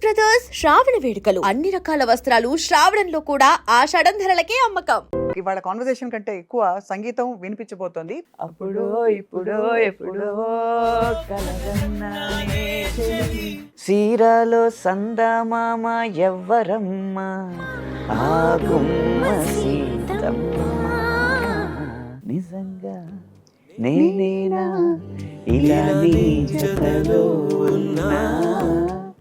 Brothers శ్రావణ వేడుకలు అన్ని రకాల వస్త్రాలు శ్రావణంలో కూడా ఆషాఢం ధరలకే అమ్మకం. ఇవాళ కాన్వర్సేషన్ కంటే ఎక్కువ సంగీతం వినిపించబోతోంది. అప్పుడో ఇప్పుడో ఎప్పుడో కలగన్నానే చెలి. సీరాలో సందమామ ఎవ్వరమ్మ ఆ గుమ్మ సీతమ్మ నిజంగా నేనేనా ఇలా నీ జతలో ఉన్నా.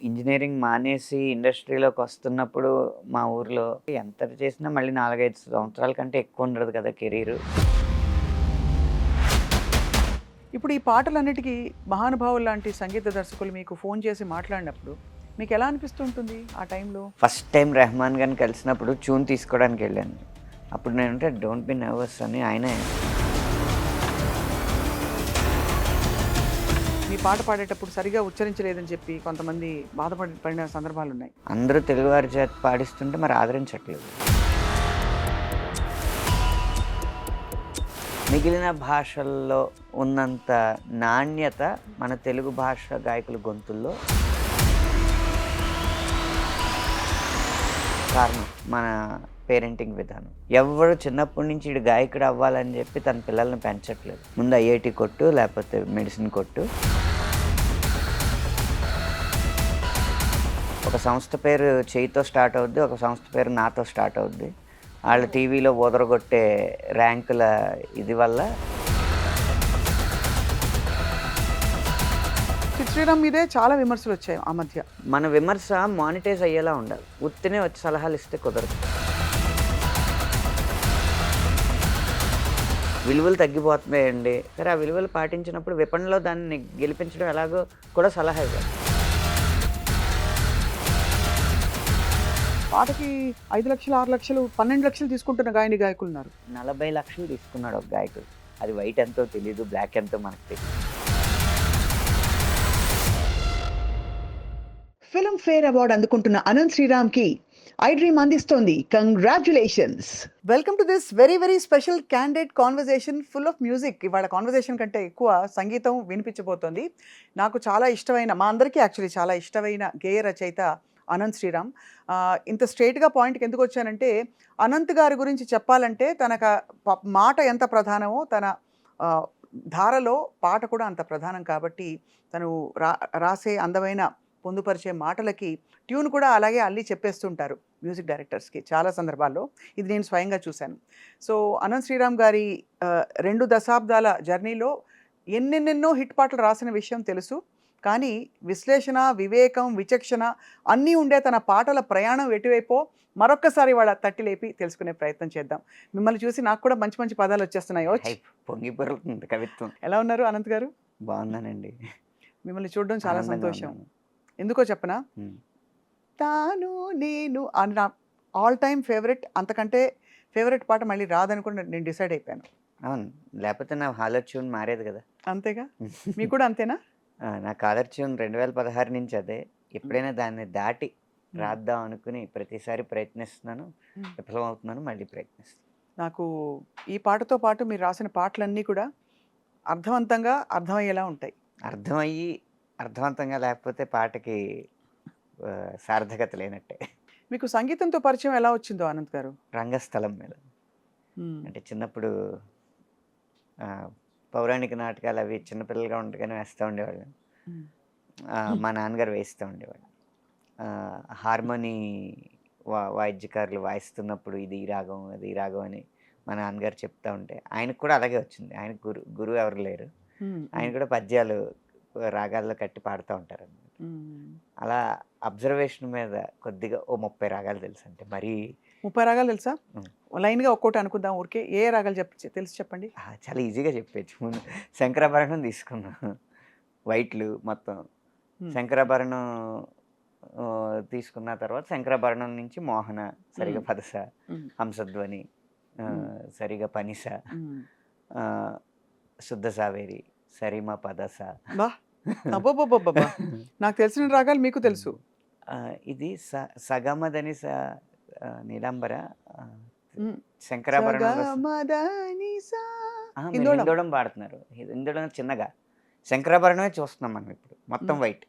ఇంజనీరింగ్ మానేసి ఇండస్ట్రీలోకి వస్తున్నప్పుడు మా ఊర్లో ఎంత చేసినా మళ్ళీ 4-5 సంవత్సరాల కంటే ఎక్కువ ఉండదు కదా కెరీర్. ఇప్పుడు ఈ పాటలన్నిటికీ మహానుభావులు లాంటి సంగీత దర్శకులు మీకు ఫోన్ చేసి మాట్లాడినప్పుడు మీకు ఎలా అనిపిస్తుంటుంది ఆ టైంలో? ఫస్ట్ టైం రెహమాన్ గారిని కలిసినప్పుడు ట్యూన్ తీసుకోవడానికి వెళ్ళాను. అప్పుడు నేనంటే డోంట్ బి నర్వస్ అని ఆయనే. మీ పాట పాడేటప్పుడు సరిగా ఉచ్చరించలేదని చెప్పి కొంతమంది బాధపడిన సందర్భాలు ఉన్నాయి. అందరూ తెలుగువారి చేత పాడిస్తుంటే మరి ఆదరించట్లేదు. మిగిలిన భాషల్లో ఉన్నంత నాణ్యత మన తెలుగు భాష గాయకుల గొంతుల్లో కారణం మన పేరెంటింగ్ విధానం. ఎవరు చిన్నప్పటి నుంచి ఇటు గాయకుడు అవ్వాలని చెప్పి తన పిల్లల్ని పెంచట్లేదు. ముందు ఐఐటి కొట్టు, లేకపోతే మెడిసిన్ కొట్టు. ఒక సంస్థ పేరు చేయితో స్టార్ట్ అవుద్ది, ఒక సంస్థ పేరు నాతో స్టార్ట్ అవుద్ది. వాళ్ళు టీవీలో ఓదరగొట్టే ర్యాంకుల ఇది వల్ల శ్రీరామ్ మీదే చాలా విమర్శలు వచ్చాయి ఆ మధ్య. మన విమర్శ మానిటైజ్ అయ్యేలా ఉండాలి. ఉత్తినే వచ్చి సలహాలు ఇస్తే కుదరదు. విలువలు తగ్గిపోతున్నాయండి. సరే, ఆ విలువలు పాటించినప్పుడు విపణిలో దాన్ని గెలిపించడం ఎలాగో కూడా సలహా ఇవ్వాలి. పాటకి 5 లక్షలు 6 లక్షలు 12 లక్షలు తీసుకుంటున్న గాయకులు ఉన్నారు. 40 లక్షలు తీసుకున్నాడు ఒక గాయకుడు. అది వైట్ ఎంతో తెలియదు, బ్లాక్ ఎంతో మనకు తెలియదు. ఫిల్మ్ ఫేర్ అవార్డు అందుకుంటున్న అనంత్ శ్రీరామ్ కి ఐ డ్రీమ్ అందిస్తోంది congratulations. Welcome to this very very special candidate conversation full of music. ఇవాళ కాన్వర్సేషన్ కంటే ఎక్కువ సంగీతం వినిపించబోతోంది. నాకు చాలా ఇష్టమైన, మా అందరికీ యాక్చువల్లీ చాలా ఇష్టమైన గేయ రచయిత అనంత్ శ్రీరామ్. ఇంత స్ట్రైట్గా పాయింట్కి ఎందుకు వచ్చానంటే, అనంత్ గారి గురించి చెప్పాలంటే తనకు మాట ఎంత ప్రధానమో తన ధారలో పాట కూడా అంత ప్రధానం. కాబట్టి తను రాసే అందమైన పొందుపరిచే మాటలకి ట్యూన్ కూడా అలాగే అల్లి చెప్పేస్తుంటారు మ్యూజిక్ డైరెక్టర్స్కి చాలా సందర్భాల్లో. ఇది నేను స్వయంగా చూశాను. సో అనంత్ శ్రీరామ్ గారి 2 దశాబ్దాల జర్నీలో ఎన్నెన్నెన్నో హిట్ పాటలు రాసిన విషయం తెలుసు. కానీ విశ్లేషణ, వివేకం, విచక్షణ అన్నీ ఉండే తన పాటల ప్రయాణం ఎటువైపో మరొక్కసారి వాళ్ళ తట్టి లేపి తెలుసుకునే ప్రయత్నం చేద్దాం. మిమ్మల్ని చూసి నాకు కూడా మంచి మంచి పదాలు వచ్చేస్తున్నాయి. పొంగిపోతుంది కవిత్వం. ఎలా ఉన్నారు అనంత్ గారు? బాగున్నానండి. మిమ్మల్ని చూడడం చాలా సంతోషం. ఎందుకో చెప్పనా, తాను నేను అని నా ఆల్ టైమ్ ఫేవరెట్. అంతకంటే ఫేవరెట్ పాట మళ్ళీ రాదనుకుని నేను డిసైడ్ అయిపోయాను. అవును, లేకపోతే నా హాలర్ ట్యూన్ మారేది కదా. అంతేగా, మీకు కూడా అంతేనా? నా కాలర్ ట్యూన్ 2016 నుంచి అదే. ఎప్పుడైనా దాన్ని దాటి రాద్దాం అనుకుని ప్రతిసారి ప్రయత్నిస్తున్నాను, విఫలమవుతున్నాను, మళ్ళీ ప్రయత్నిస్తాను. నాకు ఈ పాటతో పాటు మీరు రాసిన పాటలన్నీ కూడా అర్థవంతంగా అర్థమయ్యేలా ఉంటాయి. అర్థమయ్యి అర్థవంతంగా లేకపోతే పాటకి సార్థకత లేనట్టే. మీకు సంగీతంతో పరిచయం ఎలా వచ్చిందో అనంత్ గారు? రంగస్థలం మీద. అంటే చిన్నప్పుడు పౌరాణిక నాటకాలు అవి చిన్నపిల్లలుగా ఉండగానే వేస్తూ ఉండేవాళ్ళు. మా నాన్నగారు వేస్తూ ఉండేవాళ్ళు. హార్మోనీ వాయిద్యకారులు వాయిస్తున్నప్పుడు ఇది ఈ రాగం, అది ఈ రాగం అని మా నాన్నగారు చెప్తా ఉంటే ఆయనకు కూడా అలాగే వచ్చింది. ఆయన గురువు ఎవరు లేరు. ఆయన కూడా పద్యాలు రాగాల్లో కట్టి పాడుతూ ఉంటారు అన్నమాట. అలా అబ్జర్వేషన్ మీద కొద్దిగా 30 రాగాలు తెలుసు. అంటే మరీ 30 రాగాలు తెలుసా? లైన్గా ఒక్కోటి అనుకుందాం. ఊరికే ఏ రాగాలు తెలుసు చెప్పండి. చాలా ఈజీగా చెప్పచ్చు. ముందు శంకరాభరణం తీసుకున్నాం, వైట్లు మొత్తం. శంకరాభరణం తీసుకున్న తర్వాత శంకరాభరణం నుంచి మోహన, సరిగా పదస, హంసధ్వని, సరిగా పనిస, శుద్ధ సావేరి, సరిమ పదస. అబ్బబ్బబ్బబ్బా, నాకు తెలిసిన రాగాలు మీకు తెలుసు. ఇది సగమదని నీలాంబర, శంకరాభరణం హిందోళం పాడుతున్నారు. హిందోళం చిన్నగా, శంకరాభరణమే చూస్తున్నాం మనం ఇప్పుడు మొత్తం వైట్.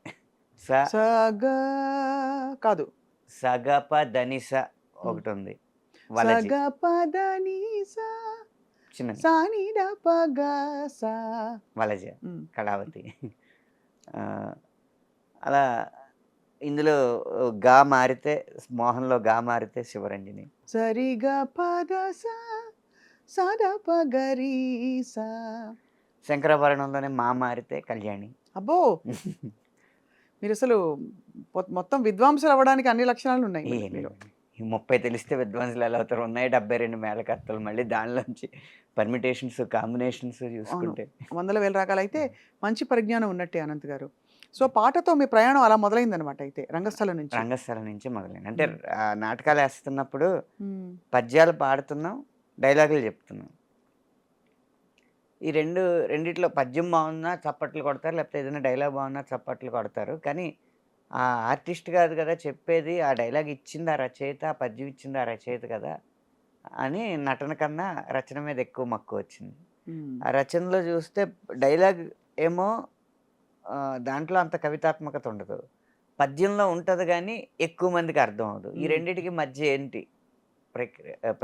స సగ కాదు. సగప ధనిస ఒకటి ఉంది, వలజి సగ పద నీ సా చిన్నది, సాని ద పగ సా. వలజ కళావతి. ఆ, అలా ఇందులో గా మారితే మోహన్లో గా మారితే శివరంజని, సరిగ పద సా సద పగరి సా. శంకరాభరణంలోనే మా మారితే కళ్యాణి. అబ్బో, మీరు అసలు మొత్తం విద్వాంసులు అవ్వడానికి అన్ని లక్షణాలు ఉన్నాయి ఏ మీరు. లేవండి. ఈ 30 తెలిస్తే విద్వాంసులు ఎలా అవుతారు? ఉన్నాయి 72 మేళకర్తలు, మళ్ళీ దానిలోంచి పర్మిటేషన్స్ కాంబినేషన్స్ అవును, చూసుకుంటే. వందల వేల రకాలు. అయితే మంచి పరిజ్ఞానం ఉన్నట్టే అనంత్ గారు. సో పాటతో మీ ప్రయాణం అలా మొదలైందనమాట అయితే రంగస్థలం నుంచి. రంగస్థలం నుంచి మొదలైంది. అంటే నాటకాలు వేస్తున్నప్పుడు మ్మ్. పద్యాలు పాడుతున్నాం, డైలాగులు చెప్తున్నాం. ఈ రెండిట్లో పద్యం బాగున్నా చప్పట్లు కొడతారు, లేకపోతే ఏదైనా డైలాగ్ బాగున్నా చప్పట్లు కొడతారు. కానీ ఆ ఆర్టిస్ట్ కాదు కదా చెప్పేది, ఆ డైలాగ్ ఇచ్చింది ఆ రచయిత, ఆ పద్యం ఇచ్చింది ఆ రచయిత కదా అని నటన కన్నా రచన మీద ఎక్కువ మక్కువ వచ్చింది. మ్మ్. ఆ రచనలో చూస్తే డైలాగ్ ఏమో దాంట్లో అంత కవితాత్మకత ఉండదు, పద్యంలో ఉంటుంది కానీ ఎక్కువ మందికి అర్థం అవ్వదు. ఈ రెండిటికి మధ్య ఏంటి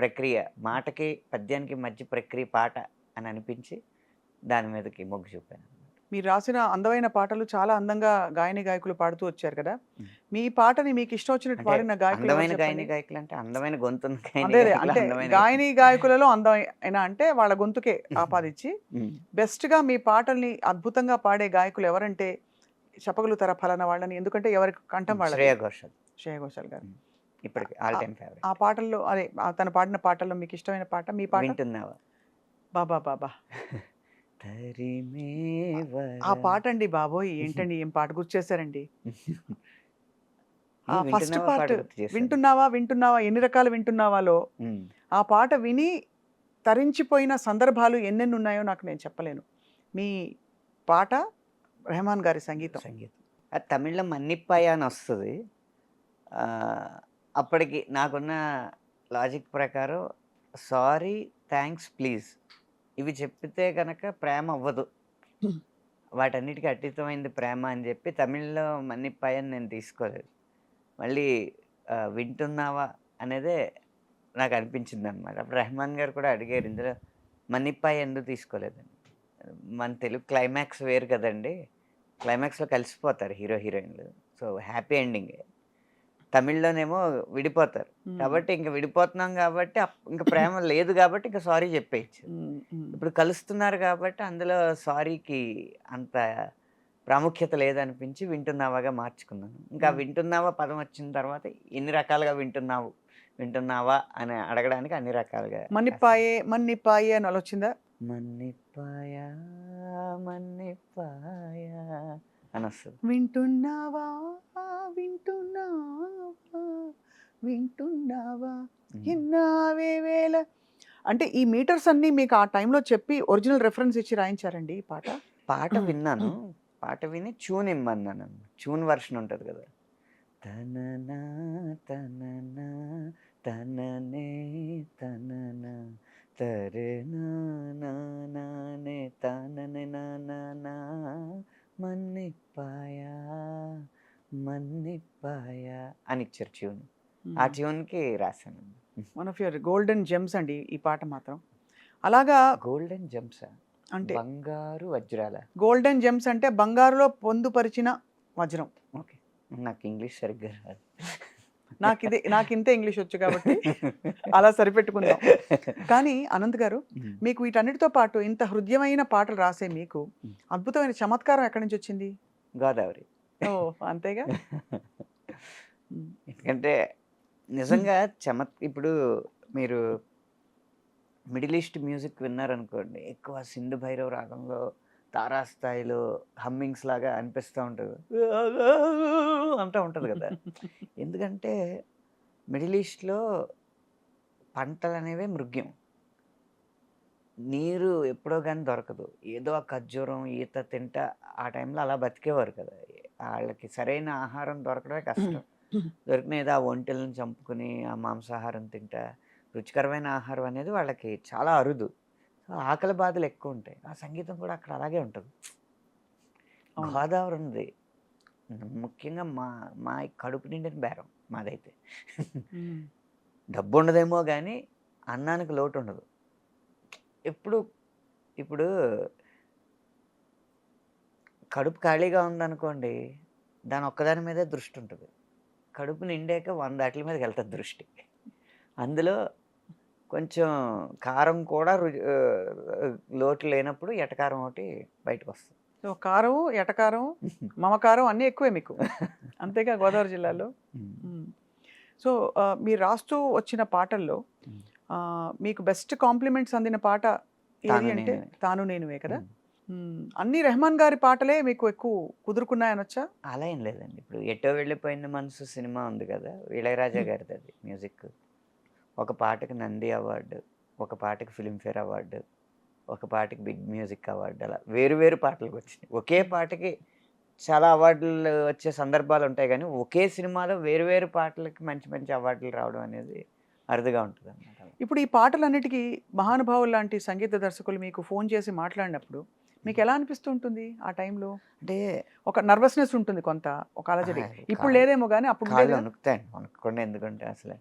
ప్రక్రియ, మాటకి పద్యానికి మధ్య ప్రక్రియ పాట అని అనిపించి దాని మీదకి మొగ్గు చూపాను. మీరు రాసిన అందమైన పాటలు చాలా అందంగా గాయని గాయకులు పాడుతూ వచ్చారు కదా. మ్మ్. మీ పాటని మీకు ఇష్టం వచ్చినట్టు అంటే పాడిన గాయకులు ఎవరు అందమైన గాయని చెప్పండి? గాయకులు అంటే అందమైన గొంతున్న గాయని అదే గాయకులు, అంటే అందమైన గాయని గాయకులలో అందమైన అంటే వాళ్ళ గొంతుకే ఆపాదించి ఉమ్. బెస్ట్ గా మీ పాటల్ని అద్భుతంగా పాడే గాయకులు ఎవరంటే చెప్పగలుగుతారా ఫలానా వాళ్ళని? ఎందుకంటే ఎవరికి కంఠం వాళ్ళది. శ్రేయ ఘోషల్ శ్రేయ ఘోషాల్ గారు. ఇప్పటికి ఆల్ టైమ్ ఫేవరెట్. ఆ పాటల్లో అదే తను పాడిన పాటల్లో మీకు ఇష్టమైన పాట, మీ పాట? వింటున్నావా? బాబా బాబా, తరిమే ఆ పాట అండి బాబోయ్, ఏంటండి ఏం పాట గుర్తు చేశారండి. ఆ ఫస్ట్ వింటున్నావా పాట పార్ట్ గుర్తు చేశాను. వింటున్నావా వింటున్నావా ఎన్ని రకాలు వింటున్నావాలో ఉమ్. ఆ పాట విని తరించిపోయిన సందర్భాలు ఎన్నెన్ని ఉన్నాయో నాకు నేను చెప్పలేను. మీ పాట, రెహమాన్ గారి సంగీతం. సంగీతం అది తమిళ్లో మన్నిప్పాయ అని వస్తుంది. ఆ, అప్పటికి నాకున్న లాజిక్ ప్రకారం సారీ, థ్యాంక్స్, ప్లీజ్ ఇవి చెప్పితే కనుక ప్రేమ అవ్వదు, వాటన్నిటికీ అతీతమైంది ప్రేమ అని చెప్పి తమిళ్లో మన్నిప్పాయని నేను తీసుకోలేదు. మళ్ళీ వింటున్నావా అనేదే నాకు అనిపించింది అనమాట. అప్పుడు రెహమాన్ గారు కూడా అడిగారు, ఇందులో మన్నిప్పాయ ఎందుకు తీసుకోలేదని. మన తెలుగు క్లైమాక్స్ వేరు కదండి, క్లైమాక్స్లో కలిసిపోతారు హీరో హీరోయిన్లు, సో హ్యాపీ ఎండింగ్. తమిళ్లోనేమో విడిపోతారు, కాబట్టి ఇంక విడిపోతున్నాం కాబట్టి ఇంకా ప్రేమ లేదు కాబట్టి ఇంకా సారీ చెప్పేయచ్చు. ఇప్పుడు కలుస్తున్నారు కాబట్టి అందులో సారీకి అంత ప్రాముఖ్యత లేదనిపించి వింటున్నావాగా మార్చుకున్నాను. ఇంకా వింటున్నావా పదం వచ్చిన తర్వాత ఎన్ని రకాలుగా వింటున్నావా అని అడగడానికి అన్ని రకాలుగా మన్నిపాయే మన్నిపాయే అని వచ్చిందా? మన్నిపాయా మన్నిపాయా అని వస్తుంది. వింటున్నావా వింటున్నావా వింటున్నావా ఇన్నావే వేళ. అంటే ఈ మీటర్స్ అన్ని మీకు ఆ టైంలో చెప్పి ఒరిజినల్ రెఫరెన్స్ ఇచ్చి రాయించారండి ఈ పాట? పాట విన్నాను, పాట విని ట్యూన్ ఇమ్మన్నాను. ట్యూన్ వర్షన్ ఉంటుంది కదా, తననా తననా తననే తననా తరేనా నానే తననే నానా మన్నిపాయా మన్నిపాయా అని ఇచ్చారు ట్యూన్. ఆ ట్యూన్కి రాశాను. One of your golden gems అండి ఈ పాట మాత్రం. అలాగా గోల్డెన్ జెమ్సా అంటే బంగారు వజ్రాల? గోల్డెన్ జెమ్స్ అంటే బంగారులో పొందుపరిచిన వజ్రం. ఓకే, నాకు ఇంగ్లీష్ సరిగ్గా రాదు. నాకు ఇంతే ఇంగ్లీష్ వచ్చు కాబట్టి అలా సరిపెట్టుకుందాం. కానీ అనంత్ గారు, మీకు వీటన్నిటితో పాటు ఇంత హృదయమైన పాటలు రాసే మీకు అద్భుతమైన చమత్కారం ఎక్కడి నుంచి వచ్చింది? గోదావరి. ఓ అంతేగా. ఎందుకంటే నిజంగా ఇప్పుడు మీరు మిడిల్ ఈస్ట్ మ్యూజిక్ విన్నారనుకోండి, ఎక్కువ సింధు భైరవ్ రాగంలో తారాస్థాయిలో హమ్మింగ్స్ లాగా అనిపిస్తూ ఉంటుంది, అంటూ ఉంటుంది కదా. ఎందుకంటే మిడిల్ ఈస్ట్లో పంటలు అనేవి మృగ్యం, నీరు ఎప్పుడో కానీ దొరకదు, ఏదో ఆ ఖర్జూరం ఈత తింటా ఆ టైంలో అలా బతికేవారు కదా. వాళ్ళకి సరైన ఆహారం దొరకడమే కష్టం, దొరికిన ఏదో ఆ ఒంటెలను చంపుకుని ఆ మాంసాహారం తింటా రుచికరమైన ఆహారం అనేది వాళ్ళకి చాలా అరుదు. సో ఆకలి బాధలు ఎక్కువ ఉంటాయి. ఆ సంగీతం కూడా అక్కడ అలాగే ఉంటుంది. గోదావరి ఉంది, ముఖ్యంగా మా కడుపు నిండిన బేరం మాదైతే. హ్మ్. డబ్బు ఉండదేమో గానీ, అన్నానికి లోటు ఉండదు. ఎప్పుడు ఇప్పుడు కడుపు ఖాళీగా ఉందనుకోండి, దాని ఒక్కదాని మీదే దృష్టి ఉంటది. కడుపు నిండాక 100 ఆటిల మీదకెళ్తది దృష్టి. అందులో కొంచెం కారం కూడా లోటు లేనప్పుడు ఎటకారం ఒకటి బయటకొస్తది. సో, కారం, ఎటకారం, మమకారం అన్నీ ఎక్కువే మీకు. అంతేగా గోదావరి జిల్లాలో? హ్మ్. హ్మ్. సో, మీరు రాస్తూ వచ్చిన పాటల్లో హ్మ్. మీకు బెస్ట్ కాంప్లిమెంట్స్ అందిన పాట ఏది 'తాను అంటే నేనువే.' 'తాను నేనువే' కదా? హ్మ్. అన్నీ రెహమాన్ గారి పాటలే మీకు ఎక్కువ కుదురుకున్నాయనొచ్చా? అలా ఏం లేదండి. ఇప్పుడు 'ఎటో వెళ్ళిపోయింది మనసు' సినిమా ఉంది కదా! ఇళయరాజా గారిదది మ్యూజిక్. ఒక పాటకి నంది అవార్డు, ఒక పాటకి ఫిల్మ్‌ఫేర్ అవార్డు, ఒక పాటకి బిగ్ మ్యూజిక్ అవార్డు అలా వేరు వేరు పాటలకొచ్చినాయి. ఒకే పాటకి చాలా అవార్డులు వచ్చే సందర్భాలుంటాయి గానీ, ఒకే సినిమాలో వేరు వేరు పాటలకి మంచి మంచి అవార్డులు రావడం అనేది అరుదుగా ఉంటదనమాట అలా. ఇప్పుడు ఈ పాటలన్నిటికీ మహానుభావుల్లాంటి సంగీత దర్శకులు మీకు ఫోను చేసి మాట్లాడినప్పుడు మీకెలా అనిపిస్తూ ఉంటుంది ఆ టైంలో? అంటే ఒక నర్వస్‌నెస్ ఉంటుంది కొంత. ఒక అలజడి. ఇప్పుడు కాళ్ళు లేదేమో గానీ అప్పుడు కాళ్ళు ఉండేదిగా? వణుకుతాయండి. వణుక్కుండా ఎందుకుంటాయి అసలు.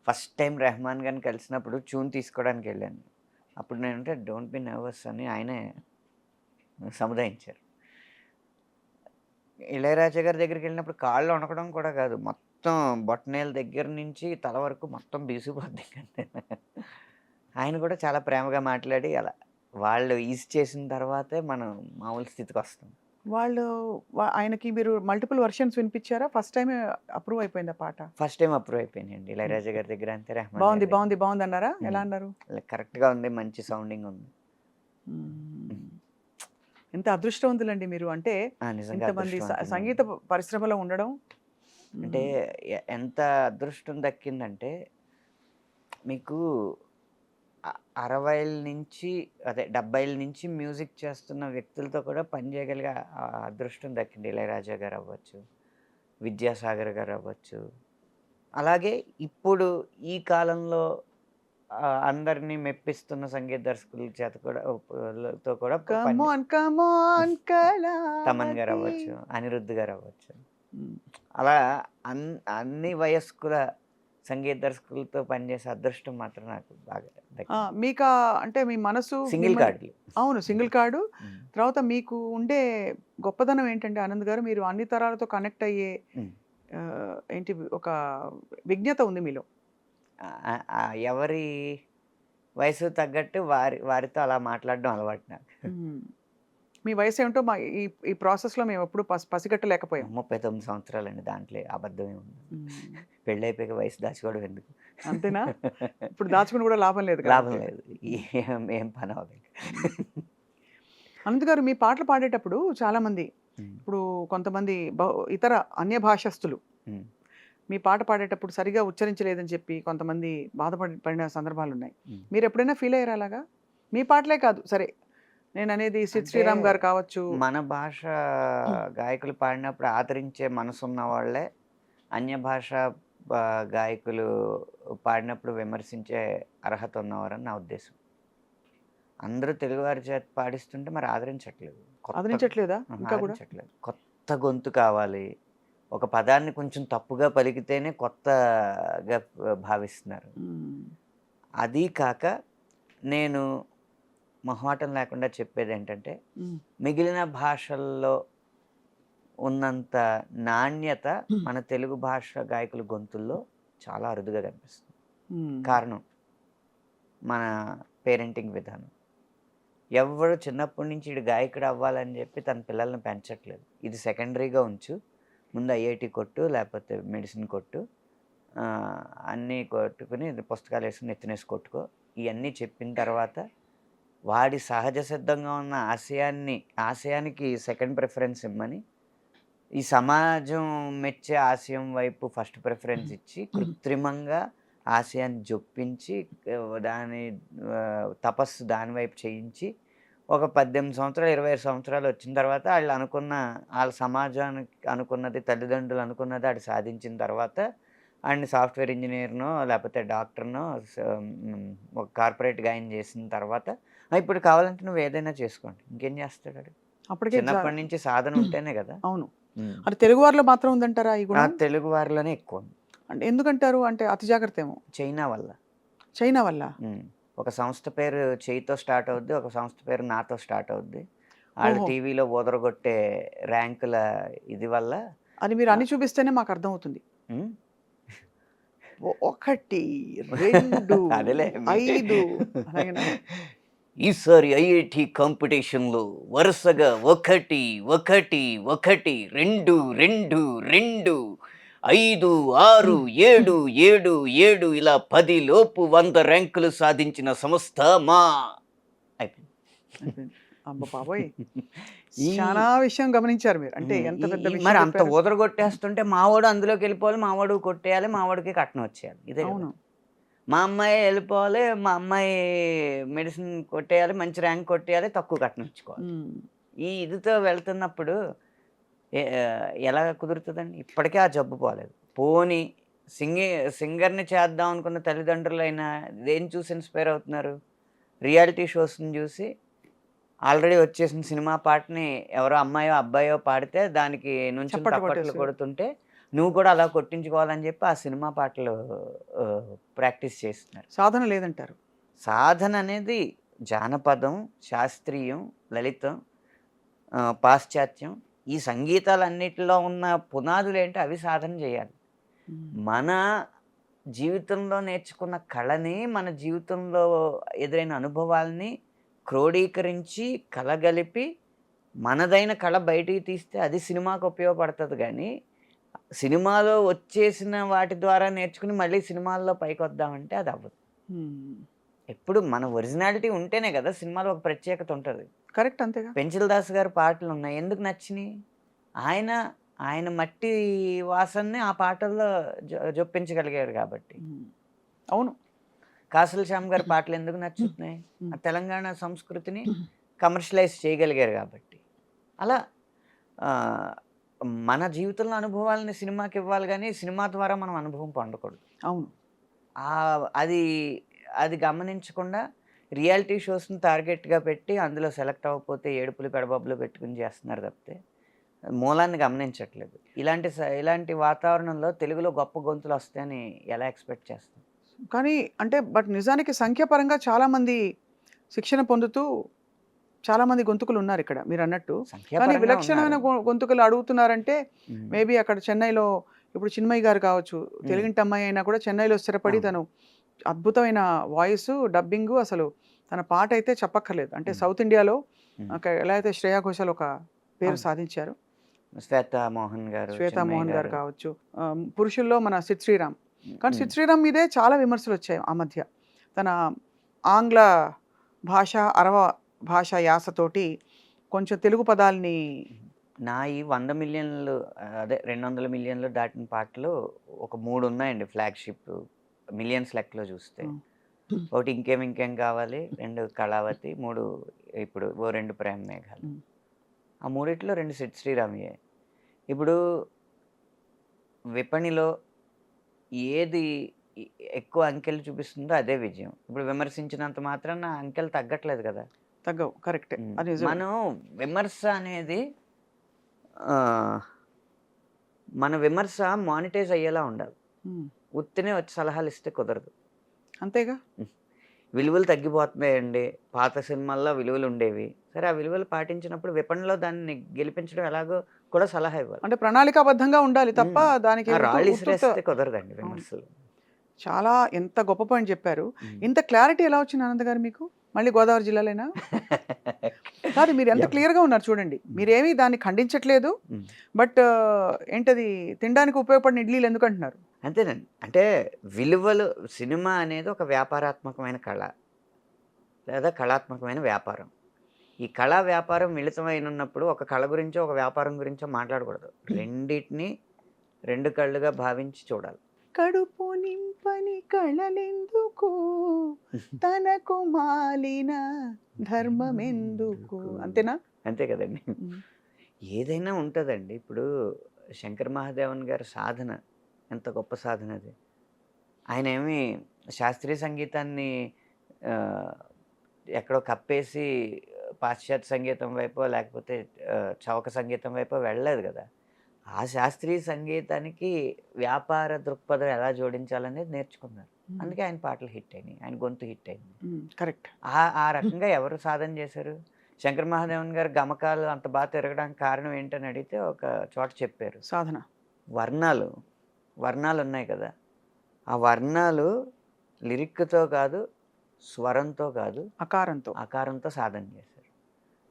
ఫస్ట్ టైమ్ రెహమాన్ గారిని కలిసినప్పుడు ట్యూన్ తీసుకోవడానికెళ్ళాను. అప్పుడు నేనంటే డోంట్ బి నర్వస్ అని ఆయనే సముదాయించారు. ఇళయరాజా గారి దగ్గరికెళ్ళినప్పుడు కాళ్ళు వణకడం కూడా కాదు. మొత్తం బొటనవేలు దగ్గర నుంచి తల వరకు మొత్తం బిగిసిపోద్ది. ఆయన కూడా చాలా ప్రేమగా మాట్లాడి అలా వాళ్ళు ఈజ్ చేసిన తర్వాతే మనం మామూలు స్థితికొస్తాం. వాళ్ళు ఆయనకి మీరు మల్టిపుల్ వెర్షన్స్ వినిపిచ్చారా? ఫస్ట్ టైమే అప్రూవ్ అయిపోయిందా పాట? ఫస్ట్ టైమ్ అప్రూవ్ అయిపోయినాయండి. హ్మ్. ఇళయరాజా గారి దగ్గర అంతే, రెహమాన్ గారి బావుంది, దగ్గర. బావుంది, బావుందన్నారా? ఎలా హ్మ్. అన్నారు? కరెక్ట్‌గా ఉంది. మంచి సౌండింగ్ ఉంది. హ్మ్. ఎంత అదృష్టవంతులండి మీరు. అంటే నిజంగా ఇంతమంది అదృష్టవంతుడినండి. సంగీత పరిశ్రమలో ఉండడం. అంటే హ్మ్. ఎంత అదృష్టం దక్కిందంటే మీకు 60ల నుంచి అదే 70ల నుంచి మ్యూజిక్ చేస్తున్న వ్యక్తులతో కూడా పని చేయగలిగే అదృష్టం దక్కింది. ఇళయరాజా గారు అవ్వచ్చు, విద్యాసాగర్ గారు అవ్వచ్చు. అలాగే ఇప్పుడు ఈ కాలంలో అందరిని మెప్పిస్తున్న సంగీత దర్శకుల చేత కూడా లతో కూడా కమ్ పని ఆన్ కమ్ ఆన్ తమన్ గారు కళావతి. అవ్వచ్చు, అనిరుద్ గారు అవ్వచ్చు. హ్మ్. అలా అన్ అన్ని వయస్కుల సంగీత దర్శకులతో పనిచేసే అదృష్టం మాత్రం నాకు బాగా దక్కింది. మీకా అంటే మీ మనసు సింగిల్ మిమ్మల్ని కార్డ్‌లు. అవును. Single card. హ్మ్. తర్వాత మీకు ఉండే గొప్పదనం ఏంటంటే ఆనంద్ గారు మీరు అన్ని తరాలతో కనెక్ట్ అయ్యే హ్మ్. ఏంటి ఒక విజ్ఞత ఉంది మీలో. ఎవరి వయసుకు తగ్గట్టు వారితో అలా మాట్లాడడం అలవాటు నాకు. హ్మ్. మీ వయసేమిటో ఈ ఈ ప్రాసెస్‌లో మేమెప్పుడు పసిగట్టలేకపోయాం. 39 సంవత్సరాలండి, దాంట్లో అబద్ధం ఏముంది. హ్మ్. పెళ్ళైపోయాక వయసు దాచుకోవడం ఎందుకు? అంతేనా? ఇప్పుడు దాచుకుని కూడా లాభం లేదు లాభం కాబట్టి. లేదు. హ్మ్. ఏం పనవ్వదు ఇంక. హ్మ్. అనంత్ గారు మీ పాటలు పాడేటప్పుడు చాలామంది హ్మ్. ఇప్పుడు కొంతమంది ఇతర అన్య భాషస్థులు హ్మ్. మీ పాట పాడేటప్పుడు సరిగ్గా ఉచ్చరించలేదని చెప్పి కొంతమంది పడిన సందర్భాలున్నాయి. హ్మ్. మీరెప్పుడైనా ఫీల్ అయ్యారా అలాగా? మీ పాటలే కాదు సరే. నేననేది 'సిద్ అంటే శ్రీరామ్' గారు కావచ్చు. మన భాష గాయకులు పాడినప్పుడు ఆదరించే మనసున్న వాళ్ళే అన్య భాష బా గాయకులు పాడినప్పుడు విమర్శించే అర్హత ఉన్నవారని నా ఉద్దేశం. అందరూ తెలుగువారి చేత పాడిస్తుంటే మరి ఆదరించట్లేదు. ఆదరించట్లేదా ఇంకా గూడా? ఆదరించట్లేదు. కొత్త గొంతు కావాలి. ఒక పదాన్ని కొంచెం తప్పుగా పలికితేనే కొత్తగా భావిస్తున్నారు. హ్మ్. అదీ కాక నేను మొహమాటం లేకుండా చెప్పేదేంటంటే, హ్మ్. మిగిలిన భాషల్లో ఉన్నంత నాణ్యత హ్మ్. మన తెలుగు భాష గాయకుల గొంతుల్లో చాలా అరుదుగా కనిపిస్తుంది. హ్మ్. కారణం మన పేరెంటింగ్ విధానం. ఎవ్వరు చిన్నప్పటి నుంచి ఈడు గాయకుడు అవ్వాలని చెప్పి తన పిల్లల్ని పెంచట్లేదు. ఇది సెకండరీగా ఉంచు. ముందు ఐఐటీ కొట్టు, లేకపోతే మెడిసిన్ కొట్టు. అన్నీ కొట్టుకొని పుస్తకాలేసుకొని నెత్తినేసి కొట్టుకో. ఇయన్నీ చెప్పిన తర్వాత వాడి సహజ సిద్ధంగా ఉన్న ఆశయానికి సెకండ్ ప్రిఫరెన్స్ ఇమ్మని, ఈ సమాజం మెచ్చే ఆశయం వైపు ఫస్ట్ ప్రిఫరెన్స్ ఇచ్చి, కృత్రిమంగా ఆశయాన్ని జొప్పించి దాని తపస్సు దాని వైపు చేయించి, ఒక 18 సంవత్సరాలు, 25 సంవత్సరాలు వచ్చిన తర్వాత ఆళ్ళ సమాజానికి అనుకున్నది, తల్లిదండ్రులు అనుకున్నది ఆడు సాధించిన తర్వాత, ఆడిని సాఫ్ట్‌వేర్ ఇంజినీర్‌నో, లేపోతే డాక్టర్‌నో, ఒక కార్పొరేట్ గాయన చేసిన తర్వాత, ఇప్పుడు కావాలంటే నువ్వేదైనా చేసుకోండి. ఇంకేం చేస్తాడాడు? అప్పటికే చిన్నప్పటి నుంచి సాధన ఉంటేనే గదా! అవును. అంటే తెలుగు వారిలో మాత్రం ఉందంటారా ఈ గుణం? తెలుగు వారిలోనే ఎక్కువ ఉంది. అంటే ఎందుకంటారు? అంటే అతి జాగ్రత్త ఏమో. చైనా వల్ల. చైనా వల్ల? ఒక సంస్థ పేరు చేయితో స్టార్ట్ అవుద్ది, ఒక సంస్థ పేరు నాతో స్టార్ట్ అవుద్ది. వాళ్ళు ఓహో! టీవీలో ఓదరగొట్టే ర్యాంకుల ఇది వల్ల అని మీరు అన్ని చూపిస్తేనే మాకు అర్థమవుతుంది. హ్మ్. 1, 2, అదేలే 5 అలాగేనా? ఈసారి ఐఐటి కాంపిటీషన్‌లో వరుసగా 1, 1, 1, 2, 2, 2, 5, 6, 7, 7, 7 ఇలా 10 లోపు 100 ర్యాంకులు సాధించిన సంస్థ మా అయిపోయింది. అయిపోయింది. అమ్మ బాబోయ్! ఈ చాలా విషయం గమనించారు మీరు. అంటే ఎంత ఈ పెద్ద ఈ విషయం మరి అంత చెప్పారు. ఊదరగొట్టేస్తుంటే మావోడు అందులోకెళ్ళిపోవాలి, మావోడు కొట్టేయాలి, మావోడికి కట్నం వచ్చేయాలి. ఇదే కదా! అవును. మా అమ్మాయి వెళ్ళిపోవాలి, మా అమ్మాయి మెడిసిన్ కొట్టేయాలి, మంచి ర్యాంక్ కొట్టేయాలి, తక్కువ కట్నం ఇచ్చుకోవాలి. హ్మ్. ఈ ఇదితో వెళ్తున్నప్పుడు ఎలా కుదురుతుందండి? ఇప్పటికే ఆ జబ్బు పోలేదు. పోనీ సింగర్‌ని చేద్దాం అనుకున్న తల్లిదండ్రులైనా దేన్ని చూసి ఇన్‌స్పైర్ అవుతున్నారు? రియాలిటీ షోస్‌ని చూసి ఆల్రెడీ వచ్చేసిన సినిమా పాటని ఎవరో అమ్మాయో, అబ్బాయో పాడితే దానికి నుంచుని చప్పట్లు తప్పట్లు కొట్టేసారు. కొడుతుంటే, నువ్వు కూడా అలా కొట్టించుకోవాలని చెప్పి ఆ సినిమా పాటలు ప్రాక్టీస్ చేస్తున్నారు. సాధన లేదంటారు. సాధన అనేది జానపదం, శాస్త్రీయం, లలితం, పాశ్చాత్యం ఈ సంగీతాలన్నిటిలో ఉన్న పునాదులేంటి అవి సాధన చేయాలి. హ్మ్. మన జీవితంలో నేర్చుకున్న కళని, మన జీవితంలో ఎదురైన అనుభవాల్ని క్రోడీకరించి, కలగలిపి మనదైన కళ బయటికి తీస్తే అది సినిమాకు ఉపయోగపడతది గానీ, సినిమాలో వచ్చేసిన వాటి ద్వారా నేర్చుకుని మళ్ళీ సినిమాల్లో పైకొద్దామంటే అది అవ్వదు. హ్మ్. ఎప్పుడు మన ఒరిజినాలిటీ ఉంటేనే కదా సినిమాలో ఒక ప్రత్యేకత ఉంటది. కరెక్ట్ అంతేగా. పెంచిల్ దాస్ గారి పాటలున్నాయి. ఎందుకు నచ్చినియి? ఆయన, ఆయన మట్టి వాసనని ఆ పాటల్లో జొప్పించగలిగారు గాబట్టి. హ్మ్. అవును. కాసుల శ్యామ్ గారి పాటలు ఎందుకు నచ్చుతున్నాయి? హ్మ్. ఆ తెలంగాణ సంస్కృతిని కమర్షియలైజ్ చేయగలిగారు గాబట్టి. అలా ఆహ్, మన జీవితంలో అనుభవాలని సినిమాకివ్వాలి గానీ, సినిమా ద్వారా మనం అనుభవం పొందకూడదు. అవును. అది అది గమనించకుండా రియాలిటీ షోస్‌ని టార్గెట్‌గా పెట్టి అందులో సెలెక్ట్ అవ్వకపోతే ఏడుపులు పెడబొబ్బలు పెట్టుకొని చేస్తున్నారు తప్పితే, మూలాన్ని గమనించట్లేదు. ఇలాంటి వాతావరణంలో తెలుగులో గొప్ప గొంతులొస్తాయని ఎలా ఎక్స్‌పెక్ట్ చేస్తాం? కానీ అంటే బట్ నిజానికి సంఖ్యాపరంగా చాలామంది శిక్షణ పొందుతూ చాలామంది గొంతుకులున్నారిక్కడ మీరన్నట్టు. కానీ సంఖ్యాపరంగా విలక్షణమైన ఉన్నారు. గొంతుకలు అడుగుతున్నారంటే హ్మ్. మేబీ అక్కడ చెన్నైలో ఇప్పుడు చిన్మయి గారు కావచ్చు. తెలుగింటి అమ్మాయి అయినా కూడా చెన్నైలో స్థిరపడి అవును. తను అద్భుతమైన వాయిసు, డబ్బింగు అసలు తన పాటైతే చెప్పక్కర్లేదు. అంటే హ్మ్. సౌత్ ఇండియాలో హ్మ్. ఎలా అయితే శ్రేయా ఘోషాల్ ఒక పేరు అవును. సాధించారో, శ్వేతా మోహన్ గారు, శ్వేతా చిన్మయి మోహన్ గారు గారు. కావచ్చు. పురుషుల్లో మన సిద్ శ్రీరామ్. కానీ హ్మ్. సిద్ శ్రీరామ్ మీదే చాలా విమర్శలొచ్చాయి ఆ మధ్య. తన ఆంగ్ల భాష, అరవ భాష యాసతోటి కొంచెం తెలుగు పదాల్ని నాయి 100,000,000 అదే 200,000,000 దాటిన పాటలు ఒక 3 ఉన్నాయండి ఫ్లాగ్‌షిప్ మిలియన్స్ లెక్కలో చూస్తే. హ్మ్. ఒకటి 'ఇంకేం ఇంకేం కావాలి', 2 కళావతి, 3 ఇప్పుడు 'ఓ 2 ప్రేమ మేఘాలు'. హ్మ్. ఆ మూడిట్లో 2 సిద్ శ్రీరామ్‌యే. ఇప్పుడు విపణిలో ఏది ఎ ఎక్కువ అంకెలు చూపిస్తుందో అదే విజయం. ఇప్పుడు విమర్శించినంత మాత్రాన అంకెలు తగ్గట్లేదు కదా! తగ్గవు. కరెక్టే. అది నిజమే. మనం విమర్శ అనేది ఆహ్, మన విమర్శ మానిటైజ్ అయ్యేలా ఉండాలి. హ్మ్. ఉత్తినే వచ్చి సలహాలిస్తే కుదరదు. అంతేగా. హ్మ్. విలువలు తగ్గిపోతున్నాయండి. పాత సినిమాల్లో విలువలుండేవి. సరే ఆ విలువలు పాటించినప్పుడు విపణిలో దాన్ని గెలిపించడం ఎలాగో కూడా సలహా ఇవ్వాలి. అంటే ప్రణాళికాబద్ధంగా ఉండాలి తప్ప హ్మ్. దానికి ఆ రాళ్ళు ఉత్తుత్త ఇసిరేస్తే కుదరదండి అవును. విమర్శలు. చాలా ఎంత గొప్ప పాయింట్ చెప్పారు. హ్మ్. ఇంత క్లారిటీ ఎలా వచ్చింది ఆనంద్ గారు మీకు? మళ్ళీ గోదావరి జిల్లాలేనా? కాదు మీరు ఎంత యాహ్! క్లియర్‌గా ఉన్నారు చూడండి. హ్మ్. మీరేమి దాన్ని ఖండించట్లేదు. హ్మ్. బట్ ఏంటది తినడానికి ఉపయోగపడిన ఇడ్లీలు ఎందుకంటున్నారు? అంతేనండి. అంటే విలువలు సినిమా అనేది ఒక వ్యాపారాత్మకమైన కళ. లేదా కళాత్మకమైన వ్యాపారం. ఈ కళా వ్యాపారం మిళితమైనున్నప్పుడు ఒక కళ గురించో, ఒక వ్యాపారం గురించో మాట్లాడకూడదు. రెండిటిని 2 కళ్ళుగా భావించి చూడాలి. కడుపు నింపని కళలెందుకు తనకు మాలిన ధర్మమెందుకు అంతేనా? అంతే కదండీ. హ్మ్. ఏదైనా ఉంటదండి. ఇప్పుడు 'శంకర్ మహాదేవన్' గారి సాధన ఎంత గొప్ప సాధన అది. ఆయనేమి శాస్త్రీయ సంగీతాన్ని ఆహ్, ఎక్కడో పాశ్చాత్య సంగీతం వైపో లేకపోతే చౌక సంగీతం వైపో వెళ్ళలేదు గదా! ఆ శాస్త్రీయ సంగీతానికి వ్యాపార దృక్పథం ఎలా జోడించాలనేది నేర్చుకున్నారు. అందుకే ఆయన పాటలు హిట్ అయినాయి. ఆయన గొంతు హిట్ అయింది. కరెక్ట్. ఆ రకంగా ఎవరు సాధన చేశారు? శంకర్ మహాదేవన్ గారు గమకాలు అంత బాగా తిరగడానికి కారణం ఏంటని అడిగితే ఒక చోట చెప్పారు. సాధన. వర్ణాలు. వర్ణాలున్నాయి కదా! ఆ వర్ణాలు లిరిక్‌తో కాదు, స్వరంతో కాదు, అకారంతో. ఆకారంతో సాధన చేశారు.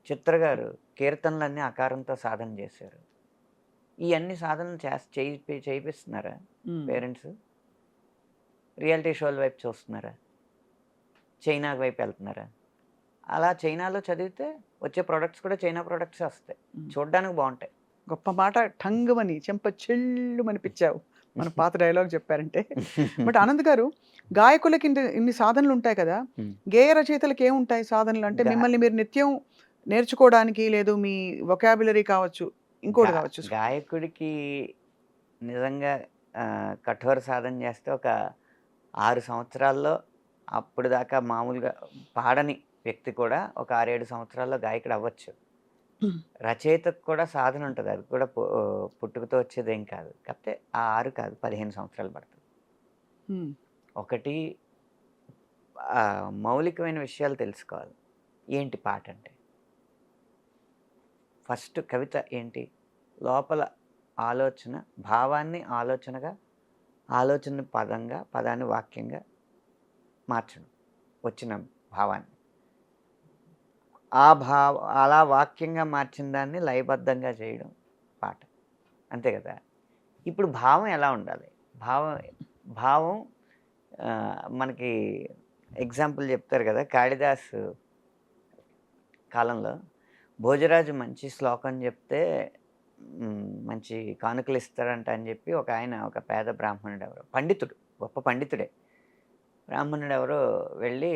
చిత్ర గారు కీర్తనలన్నీ ఆకారంతో సాధన చేశారు. ఇయన్నీ సాధనలు చేయిపిస్తున్నారా పేరెంట్స్? రియాలిటీ షోల వైపు చూస్తున్నారా? చైనా వైపు వెళ్తున్నారా? అలా చైనాలో చదివితే వచ్చే ప్రొడక్ట్స్ కూడా చైనా ప్రొడక్ట్సే వస్తాయి. చూడ్డానికి బావుంటాయి. గొప్ప మాట, ఠంగుమని చెంప చెల్లుమనిపించావు. మన పాత డైలాగ్ చెప్పారంటే. బట్ ఆనంద్ గారు, గాయకులకి ఇన్ని సాధనలు ఉంటాయి కదా, గేయ రచయితలకి ఏముంటాయి సాధనలు? అంటే మిమ్మల్ని మీరు నిత్యం నేర్చుకోవడానికి, లేదు మీ వొకాబులరీ కావచ్చు, ఇంకోటి కావచ్చు. గాయకుడికి నిజంగా కఠోర సాధన చేస్తే ఒక 6 సంవత్సరాల్లో అప్పుడు దాకా మామూలుగా పాడని వ్యక్తి కూడా ఒక 6, 7 సంవత్సరాల్లో గాయకుడు అవ్వచ్చు. రచయితకు కూడా సాధన ఉంటుంది. అది కూడా పుట్టుకతో వచ్చేదేం కాదు. కాకపోతే ఆ 6 కాదు 15 సంవత్సరాలు పడుతుంది. ఒకటి మౌలికమైన విషయాలు తెలుసుకోవాలి. ఏంటి పాట అంటే? ఫస్ట్ కవిత ఏంటి? లోపల ఆలోచన, భావాన్ని ఆలోచనగా, ఆలోచన పదంగా, పదాన్ని వాక్యంగా మార్చడం, వచ్చిన భావాన్ని. అలా వాక్యంగా మార్చిన దాన్ని లయబద్ధంగా చేయడం పాట. అంతే కదా! ఇప్పుడు భావం ఎలా ఉండాలి? భావం మనకి ఎగ్జాంపుల్ చెప్తారు కదా, కాళిదాసు కాలంలో భోజరాజు మంచి శ్లోకం చెప్తే మంచి కానుకలు ఇస్తారంట అని చెప్పి ఒక పేద బ్రాహ్మణుడు ఎవరో, పండితుడు, గొప్ప పండితుడే, బ్రాహ్మణుడు ఎవరో వెళ్ళి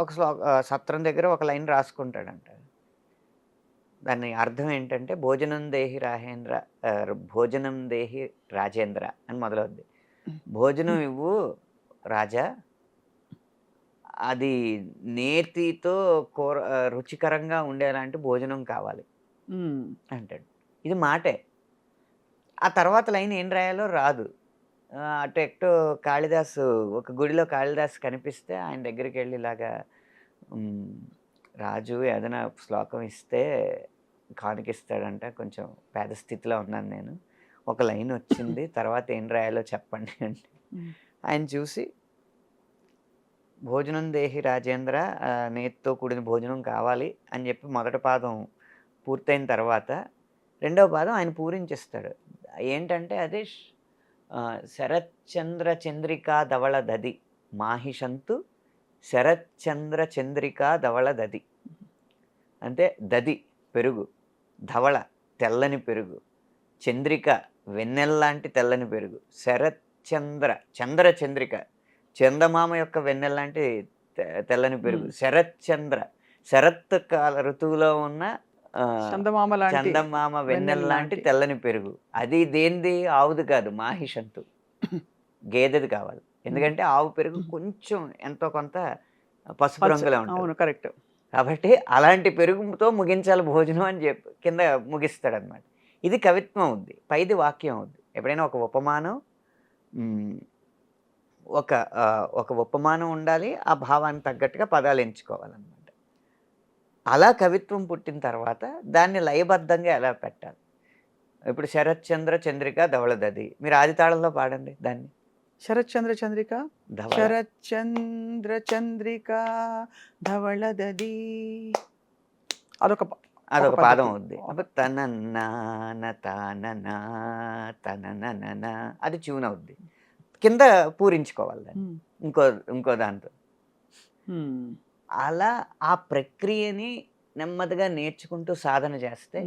ఒక సత్రం దగ్గర ఒక లైన్ రాసుకుంటాడంట. దాని అర్థం ఏంటంటే, భోజనం దేహి రాజేంద్ర అని మొదలవుద్ది. భోజనం ఇవ్వు రాజా, అది నేతితో రుచికరంగా ఉండేలాంటి భోజనం కావాలి అంటాడు. ఇది మాటే. ఆ తర్వాత లైన్ ఏం రాయాలో రాదు. అటు కాళిదాసు ఒక గుడిలో కాళిదాసు కనిపిస్తే ఆయన దగ్గరికి వెళ్ళి ఇలాగా, రాజు ఏదైనా శ్లోకం ఇస్తే కానుకిస్తాడంట, కొంచెం పేద స్థితిలో ఉన్నాను నేను, ఒక లైన్ వచ్చింది, తర్వాత ఏం రాయాలో చెప్పండి అంటే ఆయన చూసి, భోజనం దేహి రాజేంద్ర, నేతితో కూడిన భోజనం కావాలి అని చెప్పి మొదటి పాదం పూర్తయిన తర్వాత రెండవ పాదం ఆయన పూరించేస్తాడు. ఏంటంటే అది శరత్చంద్ర చంద్రికా ధవళ దది మాహిషంతు శరత్చంద్ర చంద్రికా ధవళ దది. అంటే దది పెరుగు, ధవళ తెల్లని పెరుగు, చంద్రిక వెన్నెల్లాంటి తెల్లని పెరుగు, చంద్ర చంద్రిక చందమామ యొక్క వెన్నెల్లాంటి తెల్లని పెరుగు, శరత్ కాల ఋతువులో ఉన్న చందమామ వెన్నెల్లాంటి తెల్లని పెరుగు. అది దేనిది? ఆవుది కాదు, మాహిషంతు, గేదెది కావాలి. ఎందుకంటే ఆవు పెరుగు కొంచెం ఎంతో కొంత పసుపు రంగులో ఉంటుంది. కరెక్ట్. కాబట్టి అలాంటి పెరుగుతో ముగించాలి భోజనం అని చెప్పి కింద ముగిస్తాడు అనమాట. ఇది కవిత్వం ఉంది, పైది వాక్యం ఉంది. ఎప్పుడైనా ఒక ఉపమానం ఒక ఉపమానం ఉండాలి, ఆ భావానికి తగ్గట్టుగా పదాలు ఎంచుకోవాలన్నమాట. అలా కవిత్వం పుట్టిన తర్వాత దాన్ని లయబద్ధంగా ఎలా పెట్టాలి? ఇప్పుడు శరత్చంద్ర చంద్రిక ధవళదది, మీరు ఆది తాళంలో పాడండి దాన్ని. శరత్చంద్ర చంద్రిక, శరత్చంద్ర చంద్రిక ధవళదది, అదొక పాదం అవుద్ది. అది ట్యూన్ అవుద్ది. కింద పూరించుకోవాలి దాన్ని ఇంకో దాంతో. అలా ఆ ప్రక్రియని నెమ్మదిగా నేర్చుకుంటూ సాధన చేస్తే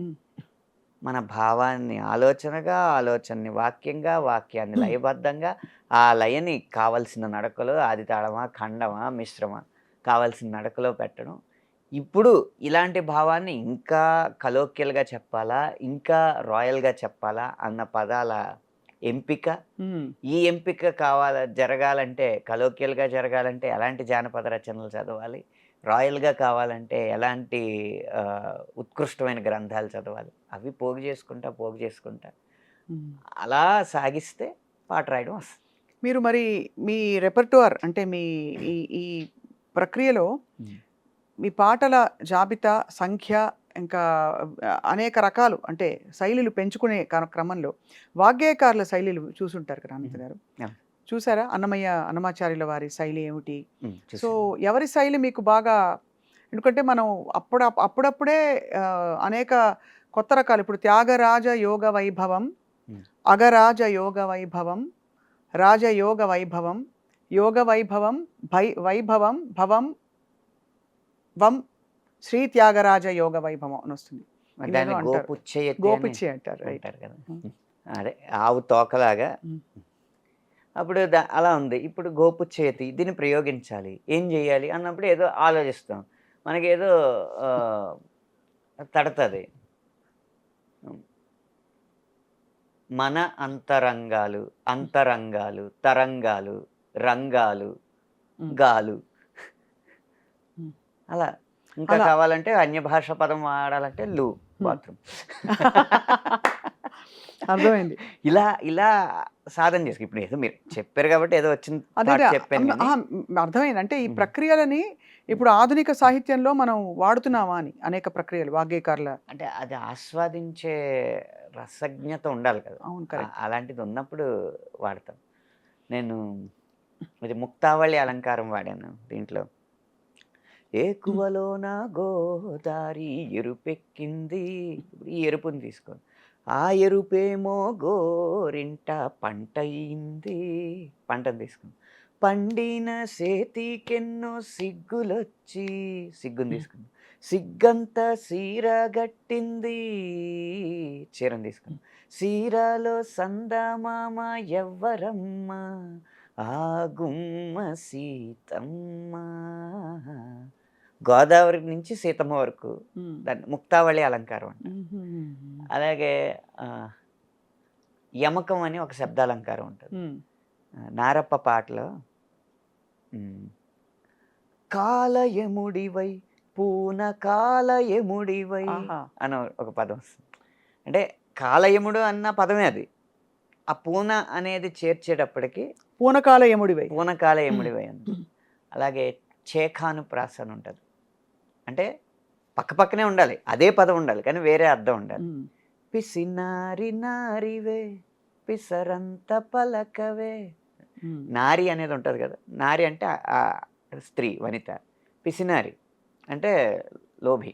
మన భావాన్ని ఆలోచనగా, ఆలోచనని వాక్యంగా, వాక్యాన్ని లయబద్ధంగా, ఆ లయని కావలసిన నడకలో, ఆది తాళమా, ఖండమా, మిశ్రమా, కావలసిన నడకలో పెట్టడం. ఇప్పుడు ఇలాంటి భావాన్ని ఇంకా కలోక్యల్గా చెప్పాలా, ఇంకా రాయల్గా చెప్పాలా అన్న పదాల ఎంపిక, ఈ ఎంపిక జరగాలంటే, కలోక్యల్గా జరగాలంటే ఎలాంటి జానపద రచనలు చదవాలి, రాయల్‌గా కావాలంటే ఎలాంటి ఉత్కృష్టమైన గ్రంథాలు చదవాలి. అవి పోగు చేసుకుంటా అలా సాగిస్తే పాట రాయడం వస్తది. మీరు మరి మీ రెపర్టుఆర్ అంటే మీ ఈ ఈ ప్రక్రియలో హ్మ్. మీ పాటల జాబితా, సంఖ్య ఇంకా అనేక రకాలు అంటే శైలులు పెంచుకునే క్రమంలో వాగ్గేయకారుల శైలులు చూసుంటారు కదా అనంత్ గారు. అవును. చూసారా? అన్నమాచార్యుల వారి శైలి ఏమిటి? సో, చూసాను. ఎవరి శైలి మీకు బాగా ఎందుకంటే మనం అప్పుడప్పుడే అనేక కొత్త రకాలు ఇప్పుడు త్యాగరాజ యోగ వైభవం, హ్మ్. అగరాజ యోగ వైభవం, రాజయోగ వైభవం, యోగ వైభవం, వైభవం, భవం, వం, శ్రీ త్యాగరాజ యోగ వైభవం అని వస్తుంది. మరి ఇవేదో దాన్ని అంటారు. గోపుచ్చయతి అని గోపిచ్చి అంటారు. రైట్. అంటారు కదా! అదే ఆవు తోకలాగా. అప్పుడు అలా ఉంది. ఇప్పుడు గోపుచ్చయతి దీన్ని ప్రయోగించాలి. ఏం జేయాలి అన్నప్పుడు ఏదో ఆలోచిస్తాం. మనకేదో తడతది. మన అంతరంగాలు, తరంగాలు, రంగాలు, గాలు. అలా. ఇంకా అలా. కావాలంటే అన్య భాష పదం వాడాలంటే బాత్రూమ్. అర్థమైంది. ఇలా సాధన చేసుకు. ఇప్పుడు ఏదో మీరు చెప్పారు కాబట్టి ఏదో వచ్చిన అదే థాట్ చెప్పాను గానీ అర్థమైంది. అంటే ఈ ప్రక్రియలని ఇప్పుడు ఆధునిక సాహిత్యంలో మనం వాడుతున్నామా అని అనేక ప్రక్రియలు వాగ్గేయకారుల అంటే అది ఆస్వాదించే రసజ్ఞత ఉండాలి కదా! అవును. కరెక్ట్. అలాంటిది ఉన్నప్పుడు వాడతాం. నేను ఇది ముక్తావళి అలంకారం వాడాను దీంట్లో. ఏకువలోన గోదారి ఎరుపెక్కింది. ఇప్పుడు ఈ ఎరుపుని తీసుకోండి. ఆ ఎరుపేమో గోరింట పంటయింది. పంటను తీసుకోండి. పండిన సేతికెన్నో సిగ్గులొచ్చి సిగ్గుని తీసుకుంది. సిగ్గంతా సీర గట్టింది. చీరను తీసుకుంది. సీరలో సందమామ ఎవ్వరమ్మ ఆ గుమ్మ సీతమ్మ. గోదావరి నుంచి సీతమ్మ వరకు దాన్ని ముక్తావళి అలంకారం అంట. అలాగే యమకం అని ఒక శబ్దాలంకారం ఉంటుంది. నారప్ప పాటలో కాలయముడివై పూన కాలయముడివై అని ఒక పదం వస్తుంది. అంటే కాలయముడు అన్న పదమే అది. ఆ పూన అనేది చేర్చేటప్పటికి పూనకాలయముడివై అని. అలాగే చేఖానుప్రాస అని ఉంటుంది. అంటే పక్కనే ఉండాలి, అదే పదం ఉండాలి, కానీ వేరే అర్థం ఉండాలి. పిసినారి నారివే పిసరంత పలకవే. నారి అనేది ఉంటుంది కదా, నారి అంటే స్త్రీ, వనిత. పిసినారి అంటే లోభి.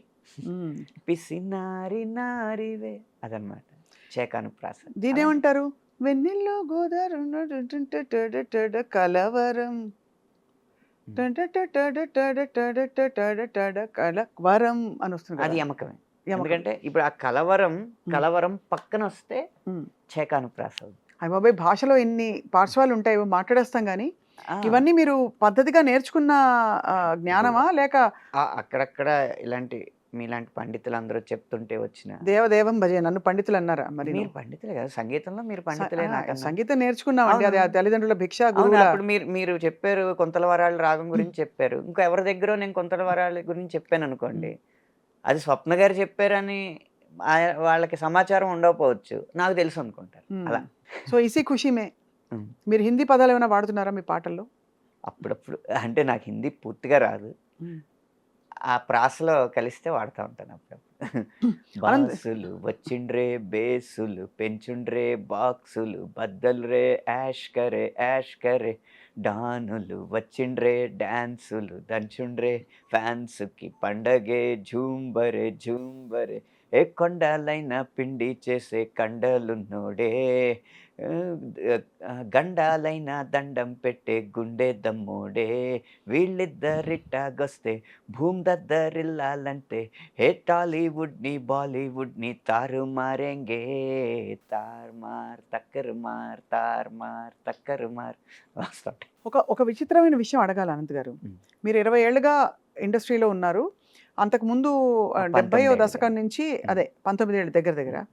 పిసినారి నారివే అదనమాట చేఖానుప్రాస. దీనేమంటారు? వెన్నెల్లో గోదారు కలవరం కలవరం అని వస్తుంది. అది యమకమే. ఎందుకంటే ఇప్పుడు ఆ కలవరం పక్కన వస్తే చేఖానుప్రాస. అయ్య బాబాయ్, భాషలో ఎన్ని పార్శ్వాలు ఉంటాయో మాట్లాడేస్తాం కానీ ఇవన్నీ మీరు పద్ధతిగా నేర్చుకున్న జ్ఞానమా లేక అక్కడక్కడ ఇలాంటి మీలాంటి పండితులు అందరూ చెప్తుంటే వచ్చిన దేవదేవం భజే. నన్ను పండితులు అన్నారా? మరి మీరు పండితులే కదా, సంగీతంలో మీరు పండితులే. సంగీతం నేర్చుకున్నామండి, అది తల్లిదండ్రుల భిక్ష. అప్పుడు మీరు చెప్పారు కొంతల వరాల రాగం గురించి చెప్పారు. ఇంకా ఎవరి దగ్గర నేను కొంతల వరాల గురించి చెప్పాను అనుకోండి, అది స్వప్న గారు చెప్పారని వాళ్ళకి సమాచారం ఉండకపోవచ్చు, నాకు తెలుసు అనుకుంటారు. అలా. సో ఇసి ఖుషిమే. మీరు హిందీ పదాలు ఏమైనా వాడుతున్నారా మీ పాటల్లో? అప్పుడప్పుడు. అంటే నాకు హిందీ పూర్తిగా రాదు, ఆ ప్రాసలో కలిస్తే వాడుతూ ఉంటాను అప్పుడప్పుడు. బాసులు వచ్చిండ్రే బేసులు పెంచుండ్రే బాక్సులు బద్దలు రే యాష్ కరే డానులు వచ్చిండ్రే డాన్సులు దంచుండ్రే ఫ్యాన్స్కి పండగే జూంబరే ఏ కొండాలైన పిండి చేసే కండలున్నోడే గండాలైన దండం పెట్టే గుండె దమ్మోడే వీళ్ళిద్దరిట్టాగొస్తే భూమి దద్దరిల్లాలంటే హే టాలీవుడ్ని బాలీవుడ్ని తారుమారేంగే తార్మార్ తక్కరుమార్ వస్తుంటాయి. ఒక విచిత్రమైన విషయం అడగాలి అనంత్ గారు. మీరు 20 ఏళ్ళుగా ఇండస్ట్రీలో ఉన్నారు. అంతకుముందు 70వ దశకం నుంచి, అదే 19 ఏళ్ళు దగ్గర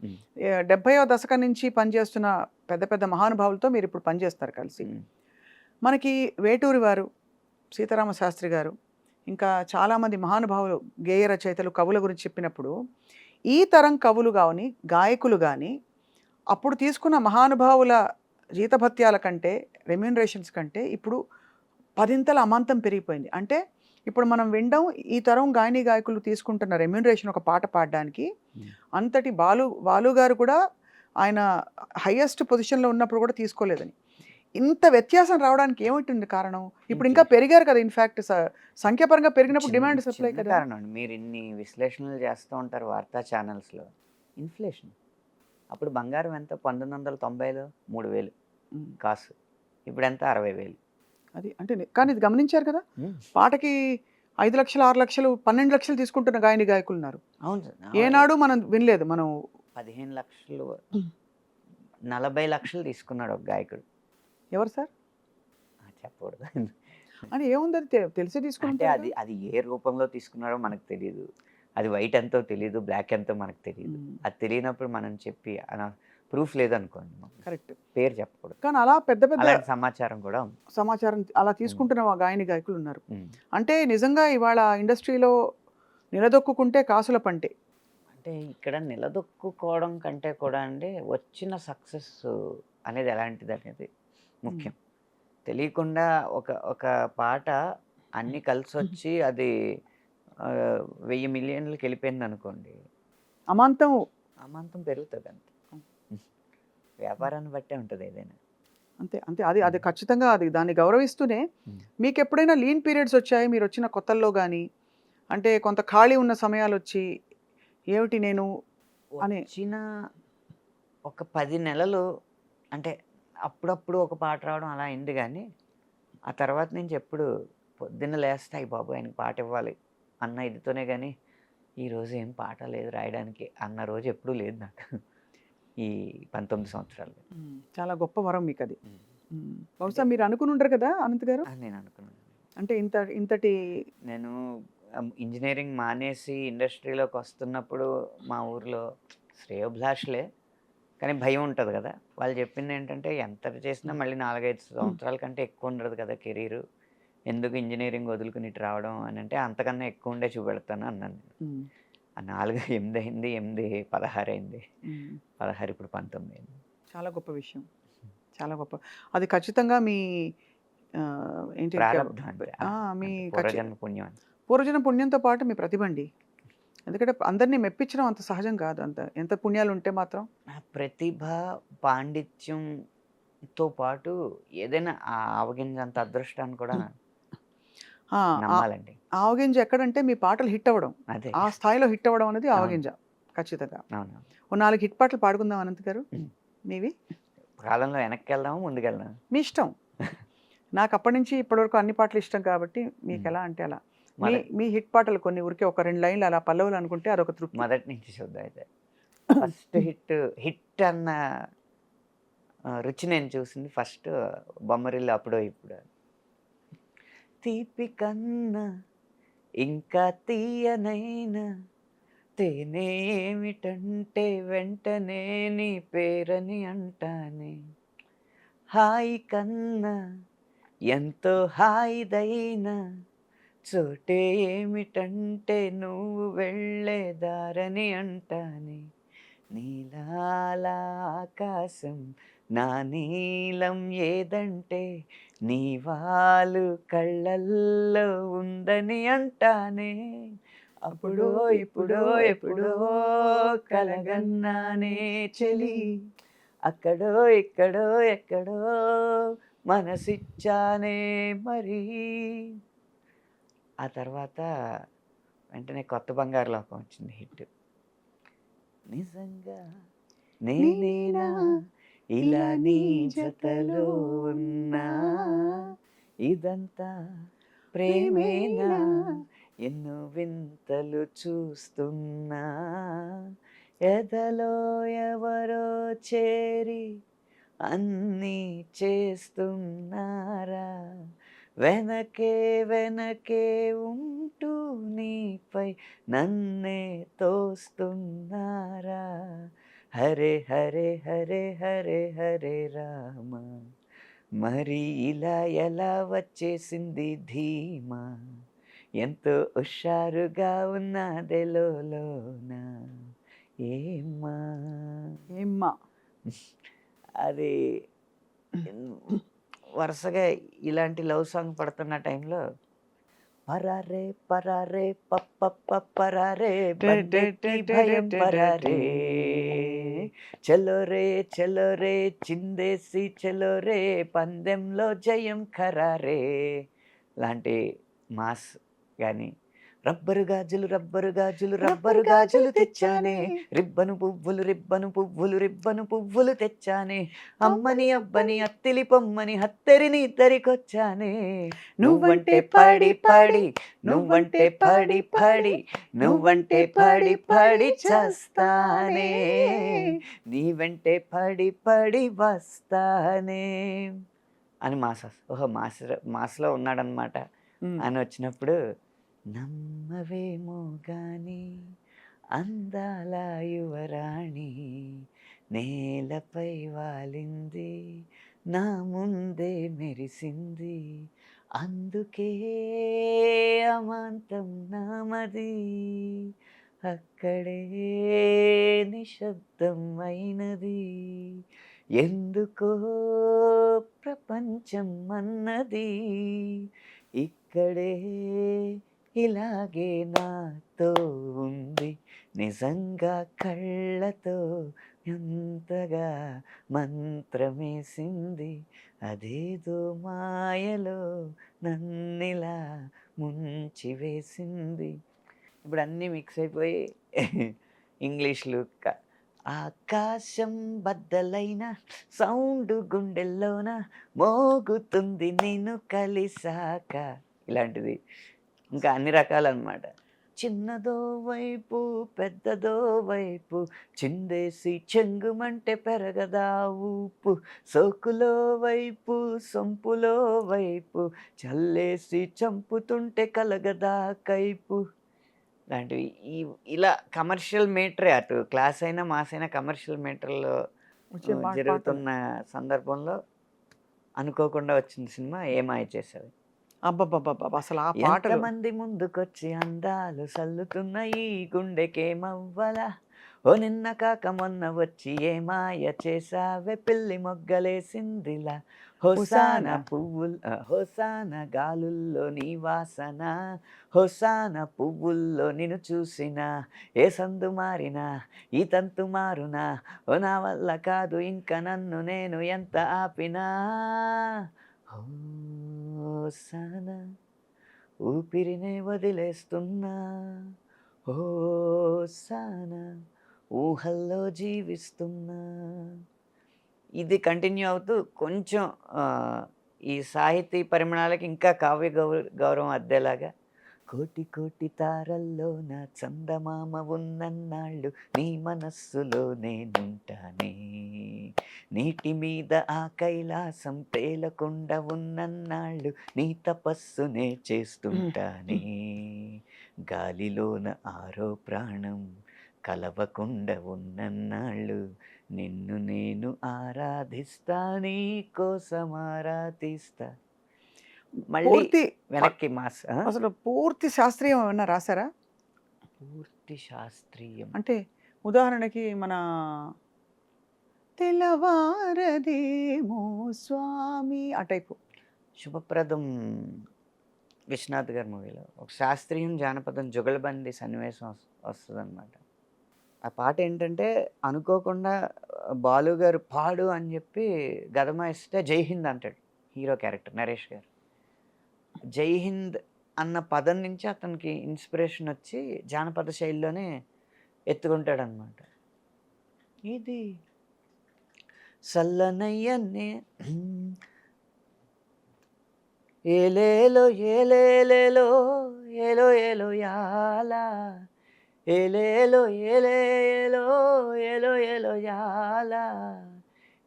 70వ దశకం నుంచి పనిచేస్తున్న పెద్ద పెద్ద మహానుభావులతో మీరు ఇప్పుడు పనిచేస్తారు కలిసి. మనకి వేటూరి వారు, సీతారామ శాస్త్రి గారు, ఇంకా చాలామంది మహానుభావులు, గేయ రచయితలు, కవుల గురించి చెప్పినప్పుడు ఈ తరం కవులు కానీ, గాయకులు కానీ అప్పుడు తీసుకున్న మహానుభావుల జీతభత్యాల కంటే, రెమ్యూనరేషన్స్ కంటే ఇప్పుడు పదింతల అమాంతం పెరిగిపోయింది. అంటే ఇప్పుడు మనం వినడం ఈ తరం గాయని గాయకులు తీసుకుంటున్న రెమ్యూనరేషన్ ఒక పాట పాడడానికి అంతటి బాలు గారు కూడా ఆయన హైయెస్ట్ పొజిషన్లో ఉన్నప్పుడు కూడా తీసుకోలేదని. ఇంత వ్యత్యాసం రావడానికి ఏమిటి కారణం? ఇప్పుడు ఇంకా పెరిగారు కదా, ఇన్ఫ్యాక్ట్ సంఖ్యాపరంగా పెరిగినప్పుడు డిమాండ్ సప్లై చిన్న కదా. కారణం అండి. మీరు ఇన్ని విశ్లేషణలు చేస్తూ ఉంటారు వార్తా ఛానల్స్లో. ఇన్ఫ్లేషన్. అప్పుడు బంగారం ఎంత? 1990లో 3000 ఉమ్. కాసు. ఇప్పుడు ఎంత? 60,000. అది అంటే కానీ ఇది గమనించారు కదా, పాటకి 5 లక్షలు, 6 లక్షలు, 12 లక్షలు తీసుకుంటున్న గాయని గాయకులు ఉన్నారు. అవును సార్. ఏనాడు మనం వినలేదు. మనం 15 లక్షలు, 40 లక్షలు తీసుకున్నాడు ఒక గాయకుడు. ఎవరు సార్ చెప్పకూడదు అని ఏముంది, అది తెలిసి అంటే తీసుకుంటే అది అది ఏ రూపంలో తీసుకున్నారో మనకు తెలియదు. అది వైట్ ఎంతో తెలియదు, బ్లాక్ ఎంతో మనకు తెలియదు. అది తెలియనప్పుడు మనం చెప్పి ప్రూఫ్ లేదనుకోండి, కరెక్ట్, పేరు చెప్పకూడదు. కానీ అలా పెద్ద పెద్ద అలాంటి సమాచారం కూడా ఉంది. సమాచారం అలా తీసుకుంటున్న గాయని గాయకులు ఉన్నారు. ఉమ్. అంటే నిజంగా ఇవాళ ఇండస్ట్రీలో నిలదొక్కుంటే కాసుల పంటే. అంటే ఇక్కడ నిలదొక్కుకోవడం కంటే కూడా అండి, వచ్చిన సక్సెస్ అనేది ఎలాంటిది అనేది ముఖ్యం. తెలియకుండా ఒక ఒక పాట అన్నీ కలిసి వచ్చి అది 1000 మిలియన్లకి వెళ్ళిపోయింది అనుకోండి, అమాంతం అమాంతం పెరుగుతుంది. అంతే. వ్యాపారాన్ని బట్టే ఉంటుంది ఏదైనా. అంతే అంతే అది అది ఖచ్చితంగా అది దాన్ని గౌరవిస్తూనే. మీకు ఎప్పుడైనా లీన్ పీరియడ్స్ వచ్చాయి మీరు వచ్చిన కొత్తల్లో కానీ? అంటే కొంత ఖాళీ ఉన్న సమయాలు వచ్చి ఏమిటి నేను అని వచ్చిన ఒక 10 నెలలు అంటే అప్పుడప్పుడు ఒక పాట రావడం అలా అయింది, కానీ ఆ తర్వాత నుంచి ఎప్పుడు పొద్దున్న లేస్తాయి బాబు ఆయనకి పాట ఇవ్వాలి అన్న ఇదితోనే, కానీ ఈరోజు ఏం పాట లేదు రాయడానికి అన్న రోజు ఎప్పుడూ లేదు నాకు ఈ 19 సంవత్సరాలు. చాలా గొప్ప వరం మీకు అది. బహుశా మీరు అనుకుని ఉండరు కదా అనంత్ గారు? నేను అనుకున్నాను. అంటే ఇంతటి నేను ఇంజనీరింగ్ మానేసి ఇండస్ట్రీలోకి వస్తున్నప్పుడు మా ఊర్లో శ్రేయోభిలాషులే, కానీ భయం ఉంటుంది కదా. వాళ్ళు చెప్పింది ఏంటంటే, ఎంత చేసినా మళ్ళీ 4-5 సంవత్సరాల కంటే ఎక్కువ ఉండదు కదా కెరీరు, ఎందుకు ఇంజనీరింగ్ వదులుకుని ఇటు రావడం అని. అంటే అంతకన్నా ఎక్కువ ఉండే చూపెడతాను అన్నాను. ఆ 4 8 అయింది, 8 16 అయింది, 16 ఇప్పుడు 19 అయింది. చాలా గొప్ప విషయం, చాలా గొప్ప. అది ఖచ్చితంగా మీ ఏంటి ప్రారంభం అంటే మీ పూర్వజన్మ పుణ్యం అని. పూర్వజన పుణ్యంతో పాటు మీ ప్రతిభ అండి. ఎందుకంటే అందరినీ మెప్పించడం అంత సహజం కాదు. అంత ఎంత పుణ్యాలు ఉంటే మాత్రం. ప్రతిభ, పాండిత్యంతో పాటు ఏదైనా ఆవగింజంత అదృష్టాన్ని కూడా నమ్మాలండి. ఆవగింజ ఎక్కడంటే మీ పాటలు హిట్ అవ్వడం, అదే ఆ స్థాయిలో హిట్ అవ్వడం అనేది ఆవగింజ ఖచ్చితంగా. అవును. ఓ 4 హిట్ పాటలు పాడుకుందాం అనంత్ గారు మీవి. కాలంలో వెనక్కి వెళ్దాము, ముందుకెళ్దాం, మీ ఇష్టం. నాకు అప్పటి నుంచి ఇప్పటివరకు అన్ని పాటలు ఇష్టం కాబట్టి మీకు ఎలా అంటే అలా. మీ హిట్ పాటలు కొన్ని ఊరికే ఒక 2 లైన్లు అలా పల్లవులు అనుకుంటే అదొక తృప్తి. మొదటి నుంచి చూద్దాం అయితే. ఫస్ట్ హిట్ అన్న రుచి నేను చూసింది ఫస్ట్ బొమ్మరిల్లు అప్పుడో ఇప్పుడు. తీపి కన్నా ఇంకా తీయనైనా తేనె ఏమిటంటే వెంటనే నీ పేరని అంటానే, హాయి కన్నా ఎంతో హాయిదైనా చోటే ఏమిటంటే నువ్వు వెళ్ళే దారని అంటానే, నీలాల ఆకాశం నా నీలం ఏదంటే నీ వాళ్ళు కళ్ళల్లో ఉందని అంటానే, అప్పుడో ఇప్పుడో ఎప్పుడో కలగన్నానే చెలి, అక్కడో ఇక్కడో ఎక్కడో మనసిచ్చానే మరి. ఆ తర్వాత వెంటనే కొత్త బంగారు లోకం వచ్చింది హిట్. నిజంగా నేనేనా ఇలా నీ జతలో ఉన్నా, ఇదంతా ప్రేమేనా ఎన్నో వింతలు చూస్తున్నా, ఎదలో ఎవరో చేరి అన్నీ చేస్తున్నారా, వెనకే వెనకే ఉంటూ నీపై నన్నే తోస్తున్నారా, హరే హరే హరే హరే హరే రామ, మరి ఇలా ఎలా వచ్చేసింది ధీమా, ఎంతో హుషారుగా ఉన్నదే లోలోన ఏమ్మా. ఏమ్మా అది వరుసగా ఇలాంటి లవ్ సాంగ్ పడుతున్న టైంలో పరారే పరారే పప్ప పరారే బండెక్కి భయం పరారే చలో రే చిందేసి చలో రే పందెంలో జయం ఖరారే లాంటి మాస్ కానీ రబ్బరు గాజులు రబ్బరు గాజులు తెచ్చానే రిబ్బను పువ్వులు తెచ్చానే అమ్మని అబ్బని అత్తిలి పొమ్మని హత్తెరిని ఇద్దరికొచ్చానే నువ్వంటే పడి పడి నువ్వంటే పడి పడి నువ్వంటే పడి పడి చేస్తానే నీ వెంటే పడి పడి వస్తానే అని ఓహో మాస్లో ఉన్నాడనమాట అని వచ్చినప్పుడు నమ్మవేమో గాని అందాల యువరాణి నేలపై వాలింది నా ముందే మెరిసింది అందుకే అమాంతం నామది అక్కడే నిశ్శబ్దం అయినది ఎందుకో ప్రపంచం అన్నది ఇక్కడే ఇలాగే నాతో ఉంది నిజంగా కళ్ళతో ఎంతగా మంత్రమేసింది అదేదో మాయలో నన్నిలా ముంచి వేసింది. ఇప్పుడు అన్నీ మిక్స్ అయిపోయి ఇంగ్లీష్లు ఆకాశం బద్దలైన సౌండ్ గుండెల్లోన మోగుతుంది నేను కలిసాక ఇలాంటిది ఇంకా అన్ని రకాలన్నమాట. చిన్నదో వైపు పెద్దదో వైపు చిందేసి చెంగుమంటే పెరగదా ఊపు సోకులో వైపు సొంపులో వైపు చల్లేసి చంపుతుంటే కలగదా కైపు లాంటివి. ఇలా కమర్షియల్ మీటరే అటు క్లాస్ అయినా మాస్ అయినా కమర్షియల్ మీటర్లో జరుగుతున్న సందర్భంలో అనుకోకుండా వచ్చిన సినిమా ఏమాయ చేసేది. అబ్బబ్బబ్బబ్బ అసలు ఆ పాటలు ఎంతమంది ముందుకొచ్చి అందాలు సల్లుతున్న ఈ గుండెకేమవ్వలా ఓ నిన్న కాక మొన్న వచ్చి ఏ మాయ చేసావే పిల్లి మొగ్గలేసిందిలా హోసాన హోసాన గాలుల్లో నీ వాసన హోసాన పువ్వుల్లో నిన్ను చూసిన ఏ సందు మారినా ఈ తంతు మారునా ఓ నా వల్ల కాదు ఇంకా నన్ను నేను ఎంత ఆపినా హోసాన ఊపిరినే వదిలేస్తున్నా హోసాన ఊహల్లో జీవిస్తున్నా. ఇది కంటిన్యూ అవుతూ కొంచెం ఈ సాహితీ పరిమాణాలకి ఇంకా కావ్య గౌరవం అద్దేలాగా కోటి కోటి తారల్లో నా చందమామ ఉన్నన్నాళ్ళు నీ మనస్సులో నేనుంటానే నీటి మీద ఆ కైలాసం తేలకుండా ఉన్నన్నాళ్ళు నీ తపస్సునే చేస్తుంటానే గాలిలోన ఆరో ప్రాణం కలవకుండా ఉన్నన్నాళ్ళు నిన్ను నేను ఆరాధిస్తా నీ కోసం ఆరాధిస్తా. మళ్ళీ పూర్తి వెనక్కి మాస్ అసలు పూర్తి శాస్త్రీయం ఏమన్నా రాసారా? పూర్తి శాస్త్రీయం అంటే ఉదాహరణకి మన తెల్లవారదేమో స్వామి ఆ టైపు. శుభప్రదం విశ్వనాథ్ గారి మూవీలో ఒక శాస్త్రీయం జానపదం జుగలబంది సన్నివేశం వస్తుంది అనమాట. ఆ పాట ఏంటంటే అనుకోకుండా బాలు గారు పాడు అని చెప్పి గదమ ఇస్తే జై హింద్ అంటాడు హీరో క్యారెక్టర్ నరేష్ గారు. జై హింద్ అన్న పదం నుంచి అతనికి ఇన్స్పిరేషన్ వచ్చి జానపద శైలిలోనే ఎత్తుకుంటాడు అనమాట. ఇది సల్లనయ్యనే ఏలేలో ఏలేలేలో ఏలో ఏలో యాలా ఏలేలో ఏలేలో ఏలో ఏలో యాలా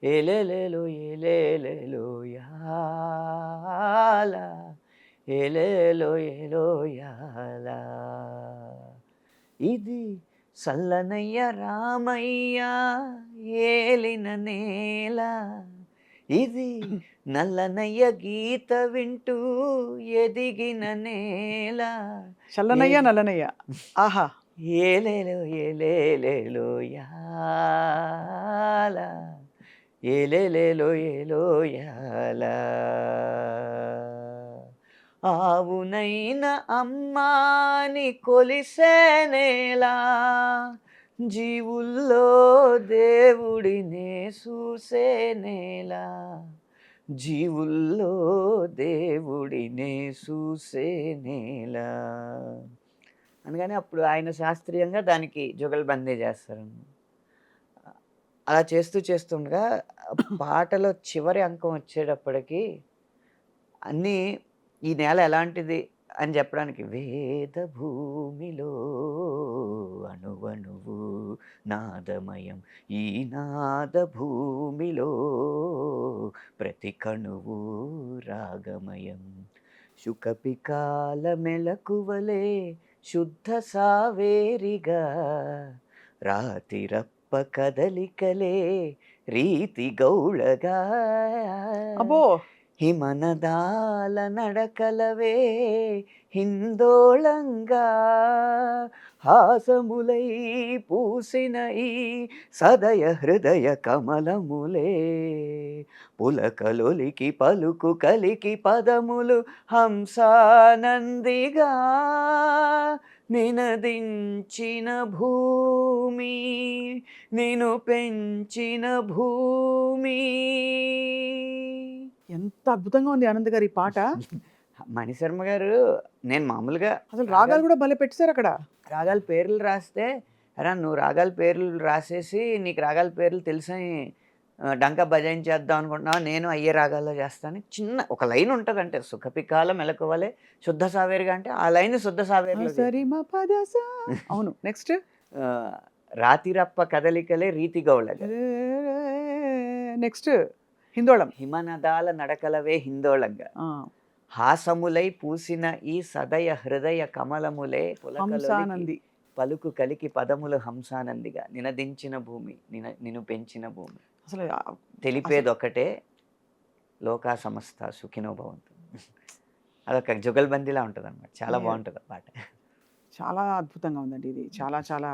ఏలేలేలో ఏలేలేలో యాలా ఏలేలో ఏలో యాలా. ఇది సల్లనయ్య రామయ్య ఏలిన నేల ఇది నల్లనయ్య గీత వింటూ ఎదిగిన నేల చల్లనయ్య ఏ- నల్లనయ్య. ఆహా. ఏలేలో ఏలేలేలో యాల ఏలేలేలో ఏలో యాల ఆవునైన అమ్మాని కొలిసేనేలా జీవుల్లో దేవుడినే చూసేనేలా జీవుల్లో దేవుడినే చూసేనేలా అందుకని అప్పుడు ఆయన శాస్త్రీయంగా దానికి జుగల్బందీ చేస్తారు. అలా చేస్తూ చేస్తుండగా పాటలో చివరి అంకం వచ్చేటప్పటికి అన్నీ ఈ నేల ఎలాంటిది అని చెప్పడానికి వేద భూమిలో అణువణువు నాదమయం ఈ నాద భూమిలో ప్రతి కణువు రాగమయం శుకపికాల మెలకువలే శుద్ధ సావేరిగా రాతిరప్ప కదలికలే రీతి గౌళగా అబ్బో. హిమనదాల నడకలవే హిందోళంగా హాసములై పూసిన ఈ సదయ హృదయ కమలములే పులకలొలికి పలుకు కలికి పదములు హంసానందిగా నినదించిన భూమి నిను పెంచిన భూమి. ఎంత అద్భుతంగా ఉంది ఆనంద్ గారు ఈ పాట. మణిశర్మ గారు నేను మామూలుగా అసలు రాగాలు కూడా భలే పెట్టేశారు అక్కడ. రాగాల పేర్లు రాస్తే అరా నువ్వు రాగాల పేర్లు రాసేసి నీకు రాగాల పేర్లు తెలిసని డంకా బజాయించేద్దాం అనుకుంటున్నావా, నేను అయ్యే రాగాల్లో చేస్తాను. చిన్న ఒక లైన్ ఉంటుంది అంటే సుఖపికాల మెలకువలే శుద్ధ సావేరిగా అంటే ఆ లైన్ శుద్ధ సావేరిలో సరి మ పద సా. అవును. నెక్స్ట్ రాతిరప్ప కదలికలే రీతి గౌళగా నెక్స్ట్ హిందోళం. హిమనదాల నడకలవే హిందోళంగా ఆ, హాసములై పూసిన ఈ సదయ హృదయ కమలములే పులకలొలికి హంసానంది. పలుకు కలికి పదములు హంసానందిగా నినదించిన భూమి నిన్ను పెంచిన భూమి అసలు తెలిపేదొక్కటే లోకా సమస్త సుఖినో భవంతు. అదొక జుగల్బందీలా ఉంటుంది అనమాట. చాలా బాగుంటుంది ఆ పాట. చాలా అద్భుతంగా ఉందండి ఇది. చాలా చాలా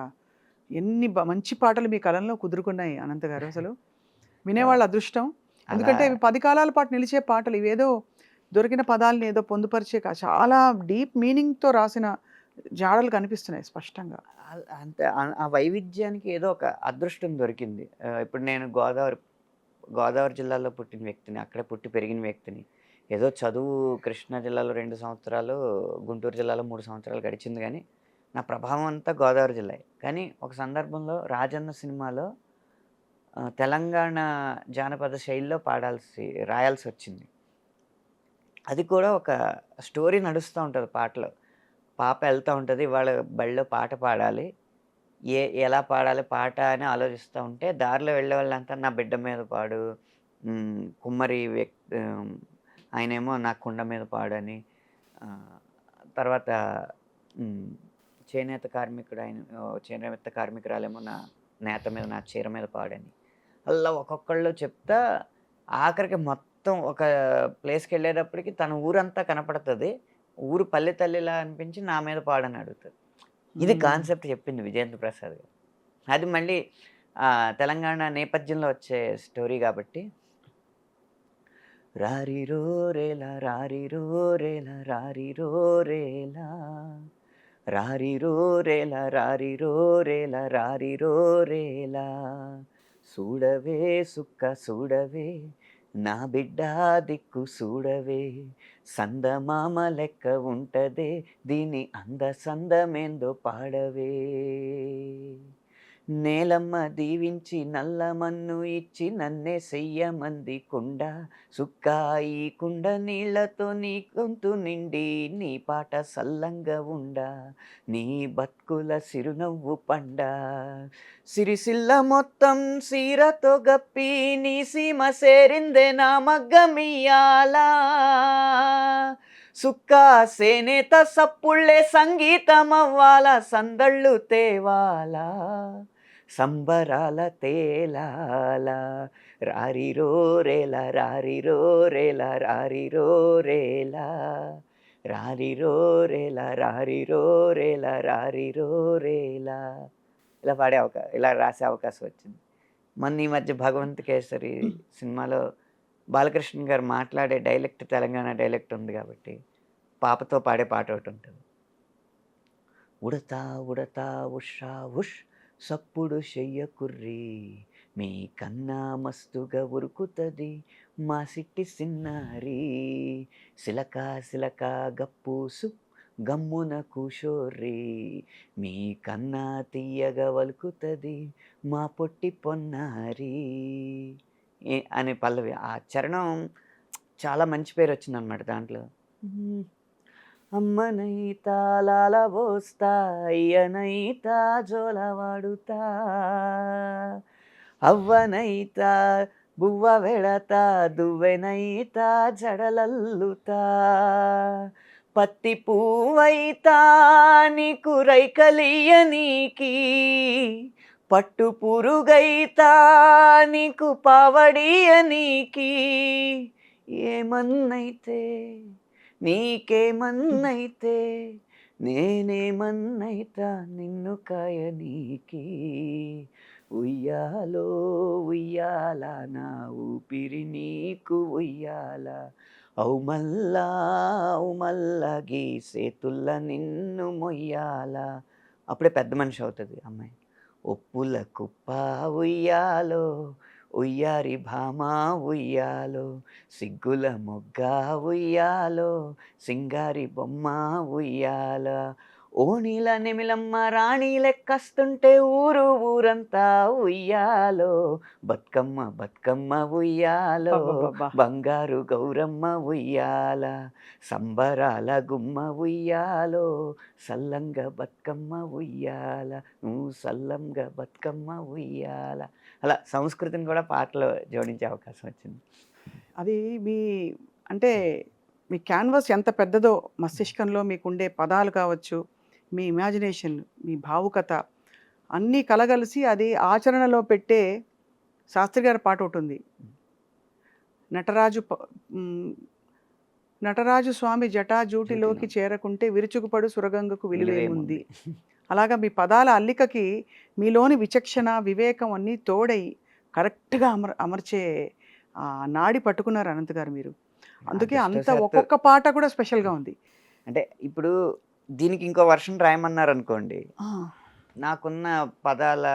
ఎన్ని మంచి పాటలు మీ కలంలో కుదురుకున్నాయి అనంత్ గారు. అసలు వినేవాళ్ళ అదృష్టం. ఎందుకంటే ఇవి 10 కాలాల పాటు నిలిచే పాటలు. ఇవేదో దొరికిన పదాలని ఏదో పొందుపరిచే చాలా డీప్ మీనింగ్తో రాసిన జాడలు కనిపిస్తున్నాయి స్పష్టంగా. అంతే ఆ వైవిధ్యానికి ఏదో ఒక అదృష్టం దొరికింది. ఇప్పుడు నేను గోదావరి జిల్లాలో పుట్టిన వ్యక్తిని, అక్కడే పుట్టి పెరిగిన వ్యక్తిని. ఏదో చదువు కృష్ణా జిల్లాలో 2 సంవత్సరాలు, గుంటూరు జిల్లాలో 3 సంవత్సరాలు గడిచింది. కానీ నా ప్రభావం అంతా గోదావరి జిల్లా. కానీ ఒక సందర్భంలో రాజన్న సినిమాలో తెలంగాణ జానపద శైలిలో రాయాల్సి వచ్చింది. అది కూడా ఒక స్టోరీ నడుస్తూ ఉంటుంది పాటలో. పాప వెళ్తూ ఉంటుంది, వాళ్ళ బడిలో పాట పాడాలి. ఎలా పాడాలి పాట అని ఆలోచిస్తూ ఉంటే దారిలో వెళ్ళే వాళ్ళంతా నా బిడ్డ మీద పాడు, కుమ్మరి ఆయనేమో నా కుండ మీద పాడని, తర్వాత చేనేత కార్మికురాలేమో నా నేత మీద నా చీర మీద పాడని, అలా ఒక్కొక్కళ్ళు చెప్తా ఆఖరికి మొత్తం ఒక ప్లేస్కి వెళ్ళేటప్పటికి తన ఊరంతా కనపడుతుంది. ఊరు పల్లె తల్లిలా అనిపించి నా మీద పాడని అడుగుతుంది. ఇది కాన్సెప్ట్ చెప్పింది విజయేంద్ర ప్రసాద్ గారు. అది మళ్ళీ తెలంగాణ నేపథ్యంలో వచ్చే స్టోరీ కాబట్టి రారిరో రేలా రారిరో రేలా రారిరో రేలా రారిరో రేలా రారిరో రేలా రారిరో రేలా చూడవే సుక్క చూడవే నా బిడ్డ దిక్కు చూడవే సందమామ లెక్క ఉంటదే దీని సందమేందో పాడవే నేలమ్మ దీవించి నల్ల మన్ను ఇచ్చి నన్నే చెయ్యమంది కుండ సుక్కాయి కుండ నీళ్లతో నీ గొంతు నిండి నీ పాట సల్లంగా ఉండ నీ బతుకుల సిరునవ్వు పండ సిరిసిల్ల మొత్తం సీరతో గప్పి నీ సీమ సేరిందే నా మగ్గమియాలా సుక్కా సేనేత సప్పుళ్ళే సంగీతమవ్వాల సందళ్ళు తేవాలా సంబరాల తేలాల రారిరో రేలా రారిరో రేలా రారిరో రేలా రారిరో రేలా రారిరో రేలా రారిరో రేలా ఇలా ఇలా రాసే అవకాశం వచ్చింది. మొన్న ఈ మధ్య భగవంత్ కేసరి సినిమాలో బాలకృష్ణ గారు మాట్లాడే డైలెక్ట్ తెలంగాణ డైలెక్ట్ ఉంది కాబట్టి పాపతో పాడే పాట ఒకటి ఉంటుంది. ఉడతా ఉడతా ఉషా ఉష్ సప్పుడు చెయ్యకుర్రి మీ కన్నా మస్తుగా ఉరుకుతుంది మా సిట్టి సిన్నారి సిలక సిలక గప్పూసు గమ్మున కూషోర్రి మీ కన్నా తీయగా వలుకుతుంది మా పొట్టి పొన్నారి అనే పల్లవి. ఆ చరణం చాలా మంచి పేరు వచ్చిందనమాట దాంట్లో. అమ్మనైతా లాల పోస్తా అయ్యనైతా జోల వాడుతా అవ్వనైతా బువ్వ వెడతా దువ్వెనైతా జడలల్లుతా పత్తి పువ్వైతా నీకు రైకలియనీకి పట్టు పురుగైతా నీకు పావడియనీకి ఏమన్నైతే నీకేమన్నైతే నేనేమన్నైతా నిన్ను కాయనీకి ఉయ్యాలో ఉయ్యాల నా ఊపిరి నీకు ఉయ్యాల ఔ మల్లా గీసేతుల్ల నిన్ను మొయ్యాల. అప్పుడే పెద్ద మనిషి అవుతుంది అమ్మాయి. ఒప్పుల కుప్ప ఉయ్యాలో ఉయ్యారి భామా ఉయ్యాలో సిగ్గుల మొగ్గ ఉయ్యాలో సింగారి బొమ్మ ఉయ్యాల ఓణీల నెమిలమ్మ రాణి లెక్కస్తుంటే ఊరంతా ఉయ్యాలో బతుకమ్మ బతుకమ్మ ఉయ్యాలో అబ్బబ్బబ్బా! బంగారు గౌరమ్మ ఉయ్యాల సంబరాల గుమ్మ ఉయ్యాలో సల్లంగ బతుకమ్మ ఉయ్యాల నువ్వు సల్లంగా బతుకమ్మ ఉయ్యాల. అలా సంస్కృతిని కూడా పాటలో జోడించే అవకాశం వచ్చింది. అది మీ అంటే మీ క్యాన్వాస్ ఎంత పెద్దదో మస్తిష్కంలో మీకుండే పదాలు కావచ్చు, మీ ఇమాజినేషన్, మీ భావుకత అన్నీ కలగలిసి అది ఆచరణలో పెట్టే శాస్త్రి గారి పాట ఒకటి ఉంది. నటరాజు స్వామి జటాజూటిలోకి చేరకుంటే విరుచుకుపడు సురగంగకు విలువేముంది. అలాగా మీ పదాల అల్లికకి మీలోని విచక్షణ వివేకం అన్నీ తోడై కరెక్ట్గా అమర్చే నాడి పట్టుకున్నారు అనంత్ గారు మీరు. అందుకే అంత ఒక్కొక్క పాట కూడా స్పెషల్గా ఉంది. అంటే ఇప్పుడు దీనికి ఇంకో వర్షన్ రాయమన్నారు అనుకోండి, నాకున్న పదాల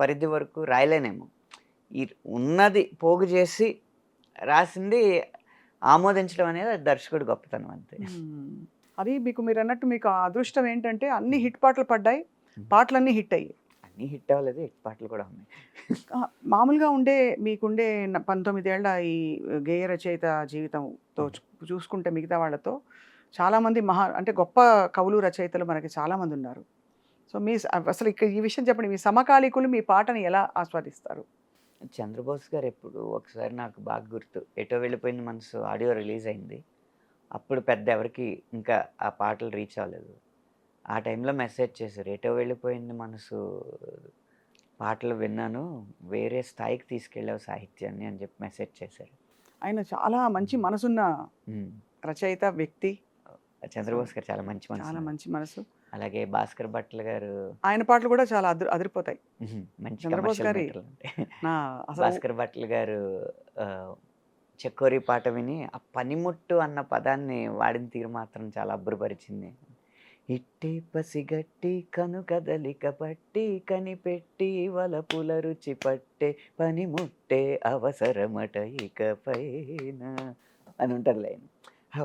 పరిధి వరకు రాయలేనేమో. ఈ ఉన్నది పోగు చేసి రాసింది ఆమోదించడం అనేది దర్శకుడు గొప్పతనం అంతే. అది మీరు అన్నట్టు మీకు ఆ అదృష్టం ఏంటంటే అన్ని హిట్ పాటలు పడ్డాయి, పాటలన్నీ హిట్ అయ్యాయి. అన్నీ హిట్ అవ్వలేదు, హిట్ పాటలు కూడా ఉన్నాయి. మామూలుగా మీకుండే 19 ఏళ్ల ఈ గేయ రచయిత జీవితంతో చూసుకుంటే మిగతా వాళ్ళతో చాలామంది అంటే గొప్ప కవులు రచయితలు మనకి చాలామంది ఉన్నారు. సో అసలు ఇక్కడ ఈ విషయం చెప్పండి, మీ సమకాలీకులు మీ పాటని ఎలా ఆస్వాదిస్తారు? చంద్రబోస్ గారు ఎప్పుడు ఒకసారి నాకు బాగా గుర్తు, ఎటో వెళ్ళిపోయిన మనసు ఆడియో రిలీజ్ అయింది. అప్పుడు పెద్ద ఎవరికి ఇంకా ఆ పాటలు రీచ్ అవ్వలేదు. ఆ టైంలో మెసేజ్ చేశారు, ఎటో వెళ్ళిపోయింది మనసు పాటలు విన్నాను, వేరే స్థాయికి తీసుకెళ్ళావు సాహిత్యాన్ని అని చెప్పి మెసేజ్ చేశారు. ఆయన చాలా మంచి మనసున్న రచయిత వ్యక్తి. చంద్రబోస్ గారు చాలా మంచి మనసు. అలాగే భాస్కర్ భట్ల గారు, ఆయన పాటలు కూడా చాలా అదిరిపోతాయి. మంచి చంద్రబోస్ గారి భాస్కర్ భట్ల గారు చెక్కోరి పాట విని ఆ పనిముట్టు అన్న పదాన్ని వాడిన తీరు మాత్రం చాలా అబ్బురపరిచింది. ఇట్టే పసిగట్టి కనుకదలిక పట్టి కనిపెట్టి వలపుల రుచి పట్టే పనిముట్టే అవసరమట ఇకపైన అని ఉంటుంది లైన్.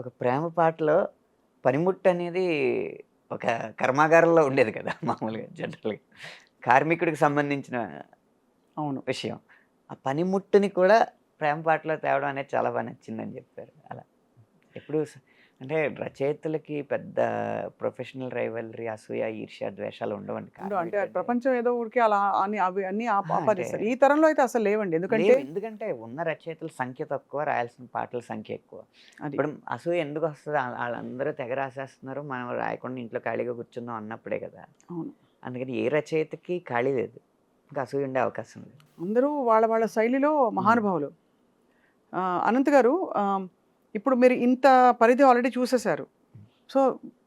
ఒక ప్రేమ పాటలో పనిముట్టు అనేది ఒక కర్మాగారంలో ఉండేది కదా మామూలుగా, జనరల్గా కార్మికుడికి సంబంధించిన విషయం. ఆ పనిముట్టుని కూడా ప్రేమ పాటలో తేవడం అనేది చాలా బాగా నచ్చిందని చెప్పారు. అలా ఎప్పుడు అంటే రచయితలకి పెద్ద ప్రొఫెషనల్ రైవలరీ, అసూయ, ఈర్ష్య, ద్వేషాలు ఉండవండి. అంటే ప్రపంచం ఏదో ఊరికి అలా అవి అన్ని ఆపాదిస్తారు. ఈ తరంలో అయితే అసలు లేవండి. ఎందుకంటే ఉన్న రచయితల సంఖ్య తక్కువ, రాయాల్సిన పాటల సంఖ్య ఎక్కువ. ఇప్పుడు అసూయ ఎందుకు వస్తుంది, వాళ్ళందరూ తెగ రాసేస్తున్నారు, మనం రాయకుండా ఇంట్లో ఖాళీగా కూర్చుందాం అన్నప్పుడే కదా. అందుకని ఏ రచయితకి ఖాళీ లేదు. ఇంకా అసూయ ఉండే అవకాశం ఉంది. అందరూ వాళ్ళ వాళ్ళ శైలిలో మహానుభావులు. అనంత్ గారు, ఇప్పుడు మీరు ఇంత పరిధి ఆల్రెడీ చూసేశారు. సో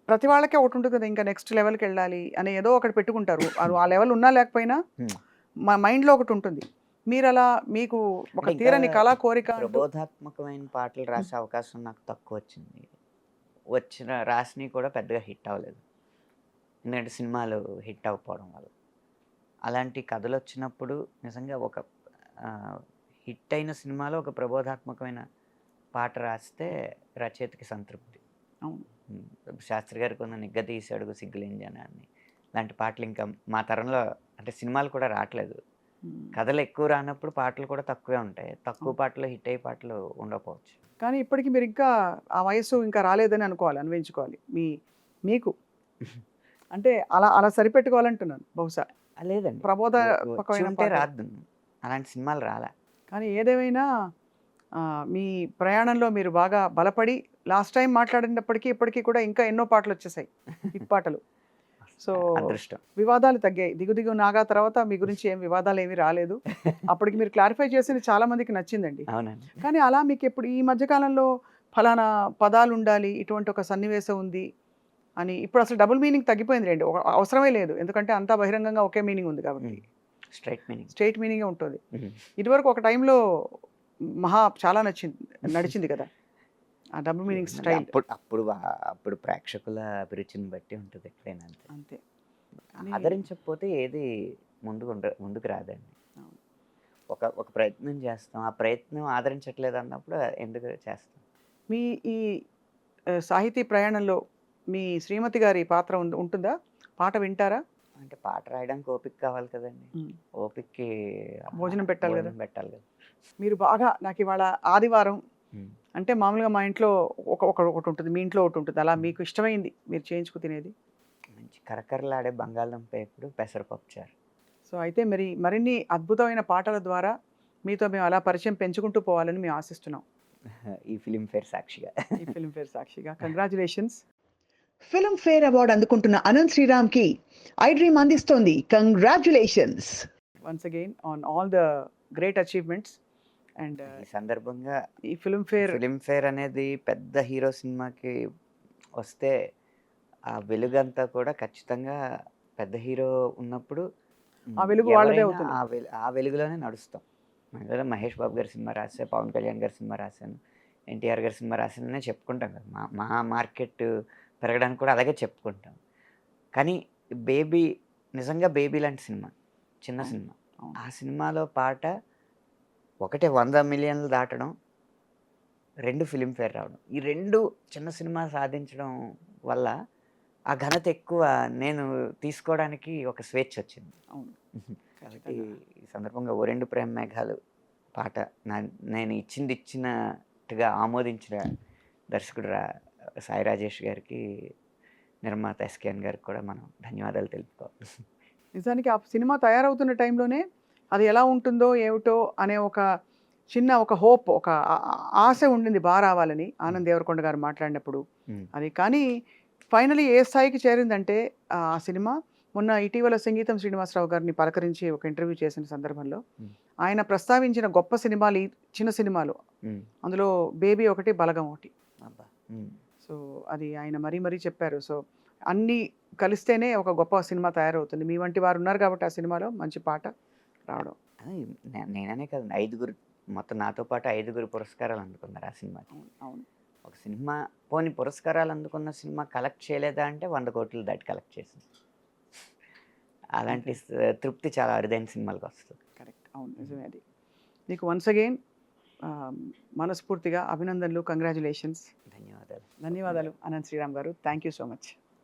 ప్రతి వాళ్ళకి ఒకటి ఉంటుంది కదా, ఇంకా నెక్స్ట్ లెవెల్కి వెళ్ళాలి అని ఏదో ఒకటి పెట్టుకుంటారు. అది ఆ లెవెల్ ఉన్నా లేకపోయినా Hmm. మా మైండ్లో ఒకటి ఉంటుంది. మీరు అలా మీకు ఒక అంటే ఇంకా తీరని కళా కోరిక అంటూ ప్రబోధాత్మకమైన పాటలు రాసే అవకాశం నాకు తక్కువ వచ్చింది. రాసినవి కూడా పెద్దగా హిట్ అవ్వలేదు. ఎందుకంటే సినిమాలు హిట్ అవ్వకపోవడం వల్ల. అలాంటి కథలు వచ్చినప్పుడు నిజంగా ఒక హిట్ అయిన సినిమాలో ఒక ప్రబోధాత్మకమైన పాట రాస్తే రచయితకి సంతృప్తి. అవును. శాస్త్రి గారికి ఉన్న నిగ్గదీసి అడుగు సిగ్గులేని జనాన్ని లాంటి పాటలు ఇంకా మా తరంలో అంటే సినిమాలు కూడా రావట్లేదు. కథలు ఎక్కువ రానప్పుడు పాటలు కూడా తక్కువే ఉంటాయి. తక్కువ పాటలు హిట్ అయ్యే పాటలు ఉండకపోవచ్చు. కానీ ఇప్పటికి మీరు ఇంకా ఆ వయస్సు ఇంకా రాలేదని అనుకోవాలి, అన్వయించుకోవాలి మీకు. అంటే అలా అలా సరిపెట్టుకోవాలంటున్నాను బహుశా. లేదండి, ప్రబోధపకమైన ఉంటే రాదు, అలాంటి సినిమాలు రాలే. కానీ ఏదేమైనా మీ ప్రయాణంలో మీరు బాగా బలపడి లాస్ట్ టైం మాట్లాడినప్పటికీ ఇప్పటికీ కూడా ఇంకా ఎన్నో పాటలు వచ్చేసాయి, హిట్ పాటలు. సో అదృష్టం. వివాదాలు తగ్గాయి. దిగు నాగా తర్వాత మీ గురించి ఏం వివాదాలు ఏమీ రాలేదు. అప్పటికి మీరు క్లారిఫై చేసింది చాలా మందికి నచ్చిందండి. అవునండి. కానీ అలా మీకు ఎప్పుడు ఈ మధ్యకాలంలో ఫలానా పదాలు ఉండాలి, ఇటువంటి ఒక సన్నివేశం ఉంది అని ఇప్పుడు అసలు డబుల్ మీనింగ్ తగ్గిపోయింది రండి, అవసరమే లేదు. ఎందుకంటే అంతా బహిరంగంగా ఒకే మీనింగ్ ఉంది కాబట్టి స్ట్రైట్ మీనింగే ఉంటుంది. ఇదివరకు ఒక టైంలో చాలా నడిచింది కదా ఆ డబుల్ మీనింగ్ స్టైల్. అప్పుడు ప్రేక్షకుల అభిరుచిని బట్టి ఉంటుంది ఎక్కడైనా. అంతే. ఆదరించకపోతే ఏది ముందుకు రాదండి. ఒక ప్రయత్నం చేస్తాం, ఆ ప్రయత్నం ఆదరించట్లేదు అన్నప్పుడు ఎందుకు చేస్తాం. మీ ఈ సాహితీ ప్రయాణంలో మీ శ్రీమతి గారి పాత్ర ఉంటుందా? పాట వింటారా? అంటే పాట రాయడానికి ఓపిక కావాలి కదండి. ఓపికకి భోజనం పెట్టాలి కదా. కదా. మీరు బాగా నాకు ఇవాళ ఆదివారం అంటే మామూలుగా మా ఇంట్లో ఒకటి ఉంటుంది, మీ ఇంట్లో ఒకటి ఉంటుంది, అలా మీకు ఇష్టమైంది మీరు చేయించుకు తినేది? మంచి కరకరలాడే బంగాళదుంప వేపుడు, పెసరపప్పు చారు. సో అయితే మరిన్ని అద్భుతమైన పాటల ద్వారా మీతో మేము అలా పరిచయం పెంచుకుంటూ పోవాలని మేము ఆశిస్తున్నాం. ఈ ఫిలింఫేర్ సాక్షిగా కంగ్రాచులేషన్స్. ఫిల్మ్ఫేర్ అవార్డు అందుకుంటున్న అనంత్ శ్రీరామ్కి ఐ డ్రీమ్ అందిస్తోంది congratulations once again on all the great achievements. And ఈ సందర్భంగా ఈ ఫిల్మ్ఫేర్ అనేది పెద్ద హీరో సినిమాకి వస్తే ఆ వెలుగంతా కూడా ఖచ్చితంగా పెద్ద హీరో ఉన్నప్పుడు ఆ వెలుగు వాళ్ళదే అవుతుంది. ఆ వెలుగులోనే నడుస్తాం. మహేష్ బాబు గారి సినిమా రాశాను, పవన్ కళ్యాణ్ గారి సినిమా రాశాను, ఎన్టీఆర్ గారి సినిమా రాశాననే చెప్పుకుంటాం కదా. మా మార్కెట్ పెరగడానికి కూడా అలాగే చెప్పుకుంటాం. కానీ బేబీ నిజంగా బేబీ లాంటి సినిమా, చిన్న సినిమా. ఆ సినిమాలో పాట ఒకటే 100 మిలియన్లు దాటడం, 2 ఫిలింఫేర్ రావడం, ఈ 2 చిన్న సినిమా సాధించడం వల్ల ఆ ఘనత ఎక్కువ నేను తీసుకోవడానికి ఒక స్వేచ్ఛ వచ్చింది. కాబట్టి ఈ సందర్భంగా ఓ 2 ప్రేమ మేఘాలు పాట నేను ఇచ్చినట్టుగా ఆమోదించిన దర్శకుడు సాయి రాజేష్ గారికి, నిర్మాత ఎస్కేఎన్ గారికి కూడా మనం ధన్యవాదాలు తెలుపుకోవాలి. నిజానికి ఆ సినిమా తయారవుతున్న టైంలోనే అది ఎలా ఉంటుందో ఏమిటో అనే ఒక హోప్, ఒక ఆశ ఉండింది బాగా రావాలని ఆనంద్ దేవరకొండ గారు మాట్లాడినప్పుడు. అది కానీ ఫైనలీ ఏ స్థాయికి చేరిందంటే ఆ సినిమా మొన్న ఇటీవల సంగీతం శ్రీనివాసరావు గారిని పలకరించి ఒక ఇంటర్వ్యూ చేసిన సందర్భంలో ఆయన ప్రస్తావించిన గొప్ప సినిమాలు, చిన్న సినిమాలు, అందులో బేబీ ఒకటి, బలగం ఒకటి. సో అది ఆయన మరీ చెప్పారు. సో అన్నీ కలిస్తేనే ఒక గొప్ప సినిమా తయారవుతుంది. మీ వంటి వారు ఉన్నారు కాబట్టి ఆ సినిమాలో మంచి పాట రావడం. నేననే కదండి, మొత్తం నాతో పాటు 5 పురస్కారాలు అందుకున్నారు ఆ సినిమాకి. అవును. ఒక సినిమా పోనీ పురస్కారాలు అందుకున్న సినిమా కలెక్ట్ చేయలేదా అంటే 100 కోట్లు దాటి కలెక్ట్ చేసింది. అలాంటి తృప్తి చాలా అరుదైన సినిమాలకు వస్తుంది. కరెక్ట్. అవును, నిజమే. అది మీకు వన్స్ అగైన్ మనస్ఫూర్తిగా అభినందనలు, కంగ్రాచులేషన్స్. ధన్యవాదాలు అనంత్ శ్రీరామ్ గారు. Thank you so much.